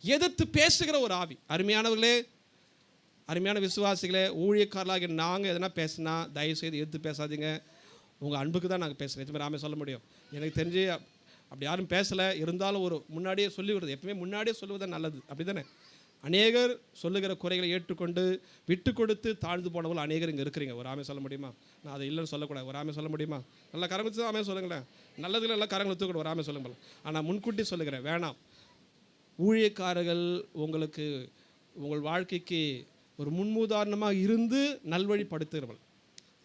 எதிர்த்து பேசுகிற ஒரு ஆவி. அருமையானவர்களே, அருமையான விசுவாசிகளே, ஊழியக்காரர்களாக நாங்கள் எதனா பேசினா தயவுசெய்து எதிர்த்து பேசாதீங்க. உங்கள் அன்புக்கு தான் நாங்கள் பேசுகிறேன். எதுவுமே ராமே சொல்ல முடியும். எனக்கு தெரிஞ்சு அப்படி யாரும் பேசலை. இருந்தாலும் ஒரு முன்னாடியே சொல்லி விடுறது, எப்பவுமே முன்னாடியே சொல்லுவதுதான் நல்லது. அப்படி தானே? அநேகர் சொல்லுகிற குறைகளை ஏற்றுக்கொண்டு விட்டு கொடுத்து தாழ்ந்து போனவர்கள் அநேகர் இங்கே இருக்கிறீங்க. ஒரு ஆமே சொல்ல முடியுமா? நான் அதை இல்லைன்னு சொல்லக்கூடாது. ஒரு ஆமே சொல்ல முடியுமா? நல்லா கரங்குத்து ஆமே சொல்லுங்களேன். நல்லதுல எல்லாம் கரங்களை தூக்கணும். ஒரு ஆமே சொல்லுங்கள். ஆனால் முன்கூட்டி சொல்லுகிறேன், வேணாம். ஊழியக்காரர்கள் உங்களுக்கு உங்கள் வாழ்க்கைக்கு ஒரு முன்முதாரணமாக இருந்து நல்வழிப்படுத்துகிறவர்கள்.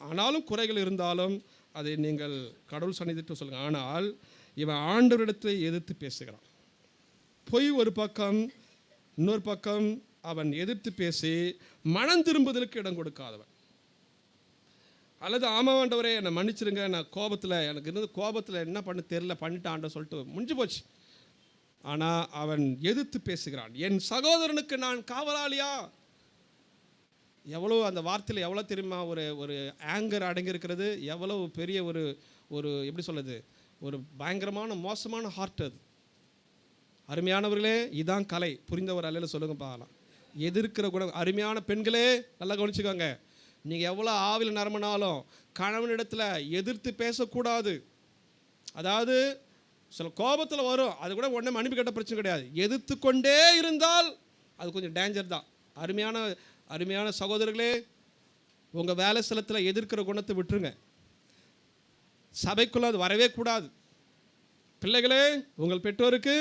ஆனாலும் குறைகள் இருந்தாலும் அதை நீங்கள் கடவுள் சன்னிதிட்டு சொல்லுங்கள். ஆனால் இவன் ஆண்டவரிடத்தை எதிர்த்து பேசுகிறான். பொய் ஒரு பக்கம், இன்னொரு பக்கம் அவன் எதிர்த்து பேசி மனம் திரும்புதலுக்கு இடம் கொடுக்காதவன். அல்லது ஆமாண்டவரே என்னை மன்னிச்சிருங்க, நான் கோபத்தில் எனக்கு இருந்தது, கோபத்தில் என்ன பண்ண தெரியல பண்ணிட்டான் சொல்லிட்டு முடிஞ்சு போச்சு. ஆனால் அவன் எதிர்த்து பேசுகிறான். என் சகோதரனுக்கு நான் காவலாளியா? எவ்வளோ அந்த வார்த்தையில் எவ்வளோ தெரியுமா ஒரு ஆங்கர் அடங்கியிருக்கிறது. எவ்வளோ பெரிய ஒரு எப்படி சொல்லுது, ஒரு பயங்கரமான மோசமான ஹார்ட் அது. அருமையானவர்களே, இதான் கலை. புரிந்தவர் அல்ல சொல்லுங்க பார்க்கலாம். எதிர்க்கிற குணம். அருமையான பெண்களே நல்லா கவனிச்சுக்கோங்க. நீங்கள் எவ்வளோ ஆவியில் நரம்பினாலும் கணவனிடத்தில் எதிர்த்து பேசக்கூடாது. அதாவது சில கோபத்தில் வரும், அது கூட உடனே மன்னிப்பு கேட்ட பிரச்சனை கிடையாது. எதிர்த்து கொண்டே இருந்தால் அது கொஞ்சம் டேஞ்சர் தான். அருமையான சகோதரர்களே, உங்கள் வேலை ஸ்தலத்தில் எதிர்க்கிற குணத்தை விட்டுருங்க. சபைக்குள்ள அது வரவே கூடாது. பிள்ளைகளே, உங்கள் பெற்றோருக்கு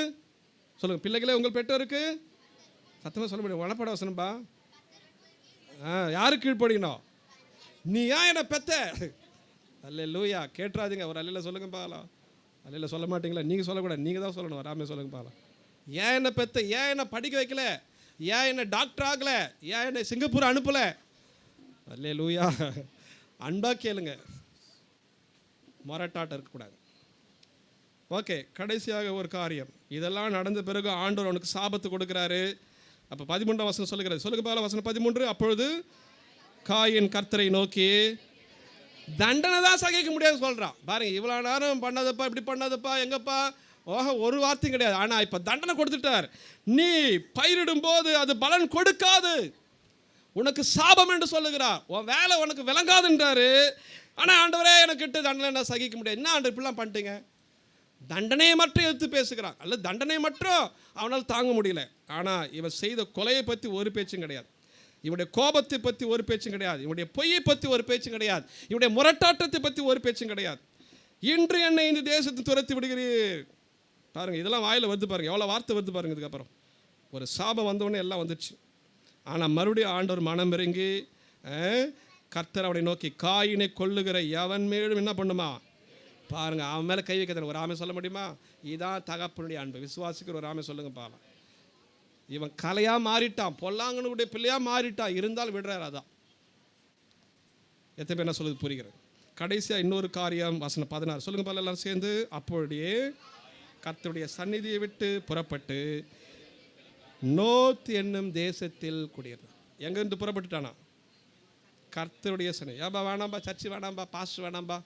சொல்லுங்கள். பிள்ளைகளே, உங்கள் பெற்றோருக்கு சத்தமாக சொல்ல முடியும். வனப்பட வசனம்பா. யாருக்கு கீழ்ப்படிக்கணும்? நீ ஏன் என்னை பெத்த? அல்லேலூயா. கேட்டுறாதீங்க. ஒரு அல்லையில் சொல்லுங்க பார்க்கலாம். அல்லையில் சொல்ல மாட்டீங்களா? நீங்கள் சொல்லக்கூடாது, நீங்கள் தான் சொல்லணும். வராமே சொல்லுங்க பார்க்கலாம். ஏன் என்னை பெத்த? ஏன் என்னை படிக்க வைக்கல? ஏன் என்னை டாக்டர் ஆகலை? ஏன் என்னை சிங்கப்பூர் அனுப்பலை? அல்லேலூயா. அன்பாக கேளுங்க. மொரட்டாட்டம் இருக்கக்கூடாது. ஓகே, கடைசியாக ஒரு காரியம். இதெல்லாம் நடந்த பிறகு ஆண்டவர் அவனுக்கு சாபத்து கொடுக்குறாரு. அப்போ 13ஆம் வசனம் சொல்லுகிறது. சொல்லுங்க பால வசனம் 13. அப்பொழுது காயின் கர்த்தரை நோக்கி தண்டனை தான் சகிக்க முடியாது சொல்கிறான். பாருங்க, இவ்வளோ நேரம் பண்ணாதப்பா, இப்படி பண்ணாதப்பா, எங்கப்பா, ஒரு வார்த்தையும் கிடையாது. ஆனால் இப்போ தண்டனை கொடுத்துட்டார். நீ பயிரிடும் போது அது பலன் கொடுக்காது, உனக்கு சாபம் என்று சொல்லுகிறார். உன் வேலை உனக்கு விளங்காதுன்றாரு. ஆனால் ஆண்டவரே எனக்கு தண்டனை என்ன சகிக்க முடியாது. என்ன ஆண்டு இப்படிலாம் பண்ணிட்டீங்க? தண்டனையை மட்டும் எடுத்து பேசுகிறான். அல்ல, தண்டனை மட்டும் அவனால் தாங்க முடியல. ஆனால் இவன் செய்த கொலையை பற்றி ஒரு பேச்சும் கிடையாது. இவனுடைய கோபத்தை பற்றி ஒரு பேச்சும் கிடையாது. இவனுடைய பொய்யை பற்றி ஒரு பேச்சும் கிடையாது. இவனுடைய முரட்டாட்டத்தை பற்றி ஒரு பேச்சும் கிடையாது. இன்று என்னை இந்த தேசத்தை துரத்தி விடுகிறீர். பாருங்கள், இதெல்லாம் வாயில் வருது பாருங்கள், எவ்வளோ வார்த்தை வருது பாருங்கள். இதுக்கப்புறம் ஒரு சாபம் வந்தவொடனே எல்லாம் வந்துடுச்சு. ஆனால் மறுபடியும் ஆண்டவர் மனம் இறங்கி கர்த்தர் அவனை நோக்கி காயினை கொல்லுகிற எவன் மேலும் என்ன பண்ணுமா பாருங்கள், அவன் மேலே கை வைக்க ஒரு ஆமை சொல்ல முடியுமா? இதான் தகப்பனுடைய அன்பு. விசுவாசிக்கிற ஒரு ஆமை சொல்லுங்க பாருங்க. இவன் கலையாக மாறிட்டான், பொல்லாங்கனுடைய பிள்ளையாக மாறிட்டான், இருந்தாலும் விடுறாரு. அதான் எத்தனை பேர் என்ன சொல்லுது புரிகிறது. கடைசியாக இன்னொரு காரியம், வசனம் 16 சொல்லுங்க பாருங்க எல்லாம் சேர்ந்து. அப்பொழுதே கர்த்தருடைய சந்நிதியை விட்டு புறப்பட்டு நோத் என்னும் தேசத்தில் குடியிருந்தான். எங்கேருந்து புறப்பட்டுட்டானா? கர்த்தருடைய சந்நிதி. ஏன்பா வேணாம்பா, சர்ச்சு வேணாம்பா, பாஸ்டர் வேணாம்பா,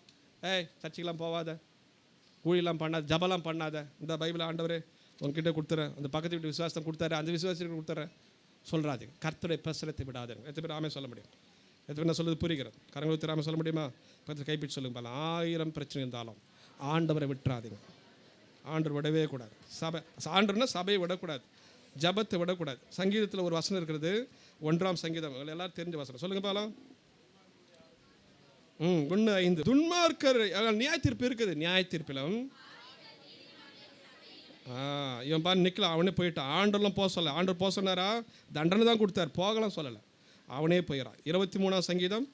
சர்ச்சுக்கெல்லாம் போகாத, ஊழியெல்லாம் பண்ணாத, ஜபலாம் பண்ணாத, இந்த பைபிள் ஆண்டவரே உங்ககிட்ட கொடுத்துறேன், அந்த பக்கத்து வீட்டு விசுவாசம் கொடுத்தாரு, அந்த விசுவாசத்துக்கு கொடுத்துறேன் சொல்கிறாதீங்க. கர்த்தருடைய பிரசனத்தை விடாதீங்க. எத்தனை பேர் ஆமே சொல்ல முடியும்? எத்தனை பேர் நான் சொல்லுது புரிகிறது? கரங்களுக்கு ஆமே சொல்ல முடியுமா? பக்கத்தில் கைப்பிட்டு சொல்லுங்க. பல 1000 பிரச்சனை இருந்தாலும் ஆண்டவரை விட்டுறாதீங்க. ஆண்டவர் விடவே கூடாது. சபை ஆண்டர்னா சபையை விடக்கூடாது, ஜபத்தை விடக்கூடாது. சங்கீதத்தில் ஒரு வசனம் இருக்கிறது, 1ஆம் சங்கீதம், எல்லாரும் தெரிஞ்ச வசனம். சொல்லுங்க பாலாம். 1:5. துன்மார்க்கர் நியாய தீர்ப்பு இருக்குது. நியாய தீர்ப்பிலும் இவன் பாரு நிற்கலாம், அவனே போயிட்டான். ஆண்டர்லாம் போக சொல்ல. ஆண்டர் போக சொன்னாரா? தண்டனை தான் கொடுத்தார், போகலாம் சொல்லலை. அவனே போயிடான். 23ஆம் சங்கீதம்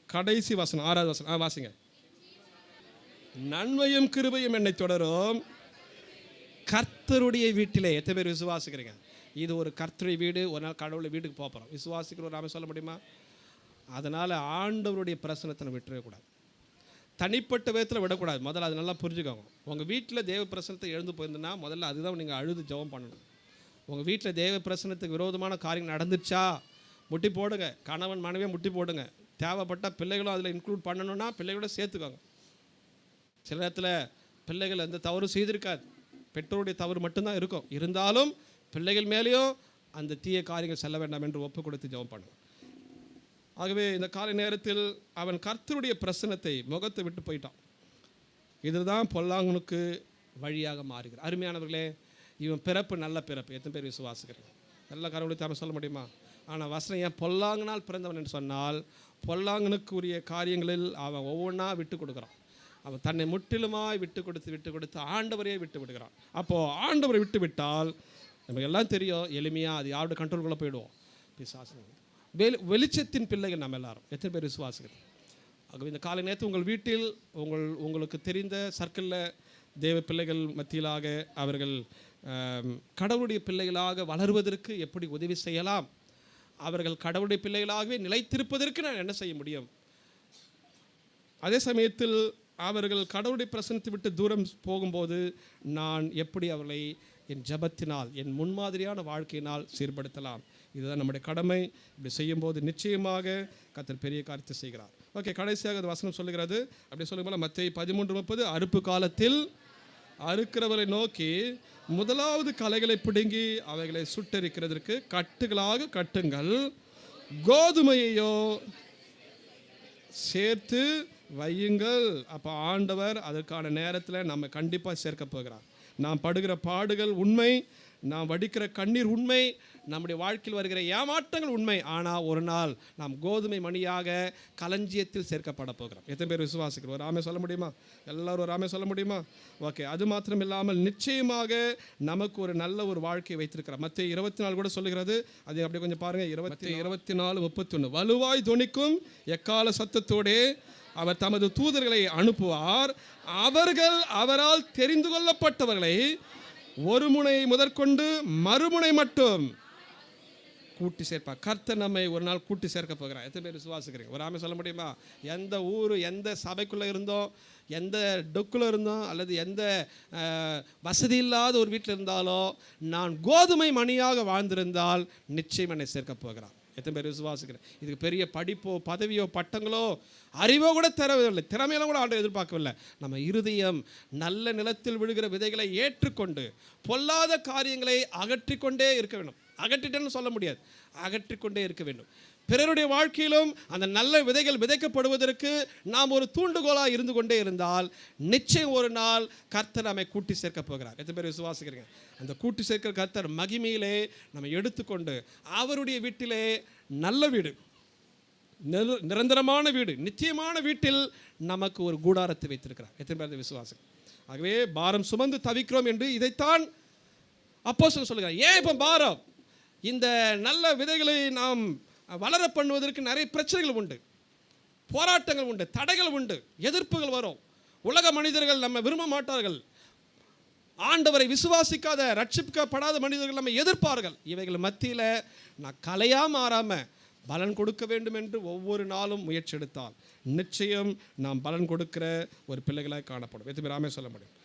கடைசி வசனம், 6வது வசனம் வாசிங்க. நன்மையும் கிருபையும் என்னை தொடரும் கர்த்தருடைய வீட்டிலே. எத்தனை பேர் விசுவாசிக்கிறீங்க? இது ஒரு கர்த்தருடைய வீடு. ஒரு நாள் கடவுளுடைய வீட்டுக்கு போகிறோம். விசுவாசிக்கிறோம் நாம சொல்ல முடியுமா? அதனால் ஆண்டவருடைய பிரசனத்தை விட்டுறவே கூடாது, தனிப்பட்ட விதத்தில் விடக்கூடாது. முதல்ல அது நல்லா புரிஞ்சுக்கோங்க. உங்கள் வீட்டில் தேவ பிரசனத்தை எழுந்து போயிருந்ததுன்னா முதல்ல அதுதான் நீங்கள் அழுது ஜெபம் பண்ணணும். உங்கள் வீட்டில் தேவ பிரசனத்துக்கு விரோதமான காரியம் நடந்துச்சா முட்டி போடுங்க. கணவன் மனைவியை முட்டி போடுங்க. தேவைப்பட்ட பிள்ளைகளும் அதில் இன்க்ளூட் பண்ணணும்னா பிள்ளைகளோட சேர்த்துக்கோங்க. சில நேரத்தில் பிள்ளைகள் எந்த தவறும் செய்திருக்காது, பெற்றோருடைய தவறு மட்டும்தான் இருக்கும். இருந்தாலும் பிள்ளைகள் மேலேயும் அந்த தீய காரியங்கள் செல்ல வேண்டாம் என்று ஒப்பு கொடுத்து ஜெபம் பண்ணும். ஆகவே இந்த காலை நேரத்தில் அவன் கர்த்தருடைய பிரசனத்தை முகத்தை விட்டு போயிட்டான். இதுதான் பொல்லாங்கனுக்கு வழியாக மாறுகிறார். அருமையானவர்களே, இவன் பிறப்பு நல்ல பிறப்பு. எத்தனை பேர் விசுவாசிக்கிறீங்க? நல்ல கடவுளை தாம சொல்ல முடியுமா? ஆனால் வசனம் ஏன் பொல்லாங்கனால் பிறந்தவன் என்று சொன்னால், பொல்லாங்கனுக்கு உரிய காரியங்களில் அவன் ஒவ்வொன்றா விட்டு கொடுக்குறான். அவன் தன்னை முற்றிலுமாய் விட்டு கொடுத்து ஆண்டவரையே விட்டு விடுகிறான். அப்போது ஆண்டவரை விட்டு விட்டால் நமக்கு எல்லாம் தெரியும், எளிமையாக அது யாரோட கண்ட்ரோல்குள்ளே போயிடுவோம். பிசாசு. வெளிச்சத்தின் பிள்ளைகள் நம்ம எல்லாரும். எத்தனை பேர் விசுவாசிகள்? ஆகவே இந்த காலை நேரத்து உங்கள் வீட்டில் உங்களுக்கு தெரிந்த சர்க்கிளில் தேவ பிள்ளைகள் மத்தியிலாக அவர்கள் கடவுளுடைய பிள்ளைகளாக வளருவதற்கு எப்படி உதவி செய்யலாம், அவர்கள் கடவுளுடைய பிள்ளைகளாகவே நிலைத்திருப்பதற்கு நான் என்ன செய்ய முடியும், அதே சமயத்தில் அவர்கள் கடவுளுடைய பிரசனத்தை விட்டு தூரம் போகும்போது நான் எப்படி அவர்களை என் ஜபத்தினால் என் முன்மாதிரியான வாழ்க்கையினால் சீர்படுத்தலாம். இதுதான் நம்முடைய கடமை. இப்படி செய்யும்போது நிச்சயமாக கர்த்தர் பெரிய காரியத்தை செய்கிறார். ஓகே, கடைசியாக அந்த வசனம் சொல்லுகிறது. அப்படி சொல்லும்போது மத்தேயு 13:30 அறுப்பு காலத்தில் அறுக்கிறவரை நோக்கி முதலாவது களைகளை பிடுங்கி அவைகளை சுட்டரிக்கிறதற்கு கட்டுகளாக கட்டுங்கள், கோதுமையையோ சேர்த்து வையுங்கள். அப்போ ஆண்டவர் அதற்கான நேரத்தில் நம்ம கண்டிப்பாக சேர்க்க போகிறார். நாம் படுகிற பாடுகள் உண்மை, நாம் வடிக்கிற கண்ணீர் உண்மை, நம்முடைய வாழ்க்கையில் வருகிற ஏமாற்றங்கள் உண்மை. ஆனால் ஒரு நாள் நாம் கோதுமை மணியாக களஞ்சியத்தில் சேர்க்கப்பட போகிறோம். எத்தனை பேர் விசுவாசிக்கிறோம்? ஒரு ஆமே சொல்ல முடியுமா? எல்லாரும் ஒரு ஆமே சொல்ல முடியுமா? ஓகே, அது மாத்திரம் இல்லாமல் நிச்சயமாக நமக்கு ஒரு நல்ல ஒரு வாழ்க்கையை வைத்திருக்கிறார். மத்தேயு 24 கூட சொல்லுகிறது. அது அப்படி கொஞ்சம் பாருங்கள். 24:31 வலுவாய் தொனிக்கும் எக்கால சத்தத்தோடே அவர் தமது தூதர்களை அனுப்புவார், அவர்கள் அவரால் தெரிந்து கொள்ளப்பட்டவர்களை ஒரு முனை முதற்கொண்டு மறுமுனை மட்டும் கூட்டி சேர்ப்பார். கர்த்தர் நம்மை ஒரு நாள் கூட்டி சேர்க்க போகிறார். எத்தனை பேர் விசுவாசிக்கிறீங்க? ஒரு ஆமை சொல்ல முடியுமா? எந்த ஊர், எந்த சபைக்குள்ளே இருந்தோம், எந்த டொக்குள்ளே இருந்தோம், அல்லது எந்த வசதி இல்லாத ஒரு வீட்டில் இருந்தாலும், நான் கோதுமை மணியாக வாழ்ந்திருந்தால் நிச்சயம் என்னை சேர்க்க போகிறார். எத்தனை பேர் விசுவாசிக்கிறேன்? இதுக்கு பெரிய படிப்போ, பதவியோ, பட்டங்களோ, அறிவோ கூட தரவில்லை, திறமையெல்லாம் கூட ஆண்டு எதிர்பார்க்கவில்லை. நம்ம இருதயம் நல்ல நிலத்தில் விழுகிற விதைகளை ஏற்றுக்கொண்டு பொல்லாத காரியங்களை அகற்றிக்கொண்டே இருக்க வேண்டும். அகற்றிட்டேன்னு சொல்ல முடியாது, அகற்றிக்கொண்டே இருக்க வேண்டும். பிறருடைய வாழ்க்கையிலும் அந்த நல்ல விதைகள் விதைக்கப்படுவதற்கு நாம் ஒரு தூண்டுகோலாக இருந்து கொண்டே இருந்தால் நிச்சயம் ஒரு நாள் கர்த்தர் நம்மை கூட்டி சேர்க்க போகிறார். எத்தனை பேர் விசுவாசிக்கிறீங்க? அந்த கூட்டி சேர்க்கிற கர்த்தர் மகிமையிலே நம்ம எடுத்துக்கொண்டு அவருடைய வீட்டிலே, நல்ல வீடு, நிரந்தரமான வீடு, நிச்சயமான வீட்டில் நமக்கு ஒரு கூடாரத்தை வைத்திருக்கிறார். எத்தனை பேர் விசுவாசம்? ஆகவே பாரம் சுமந்து தவிக்கிறோம் என்று இதைத்தான் அப்போஸ்தலன் சொல்லுகிறார். ஏன் இப்போ பாரம்? இந்த நல்ல விதைகளை நாம் வளர பண்ணுவதற்கு நிறைய பிரச்சனைகள் உண்டு, போராட்டங்கள் உண்டு, தடைகள் உண்டு, எதிர்ப்புகள் வரும். உலக மனிதர்கள் நம்ம விரும்ப மாட்டார்கள். ஆண்டவரை விசுவாசிக்காத, ரட்சிக்கப்படாத மனிதர்கள் நம்ம எதிர்ப்பார்கள். இவைகள் மத்தியில் நான் கலையாக மாறாமல் பலன் கொடுக்க வேண்டும் என்று ஒவ்வொரு நாளும் முயற்சி எடுத்தால் நிச்சயம் நாம் பலன் கொடுக்கிற ஒரு பிள்ளைகளாக காணப்படும். எத்தனை பேர் ஆமே சொல்ல முடியும்?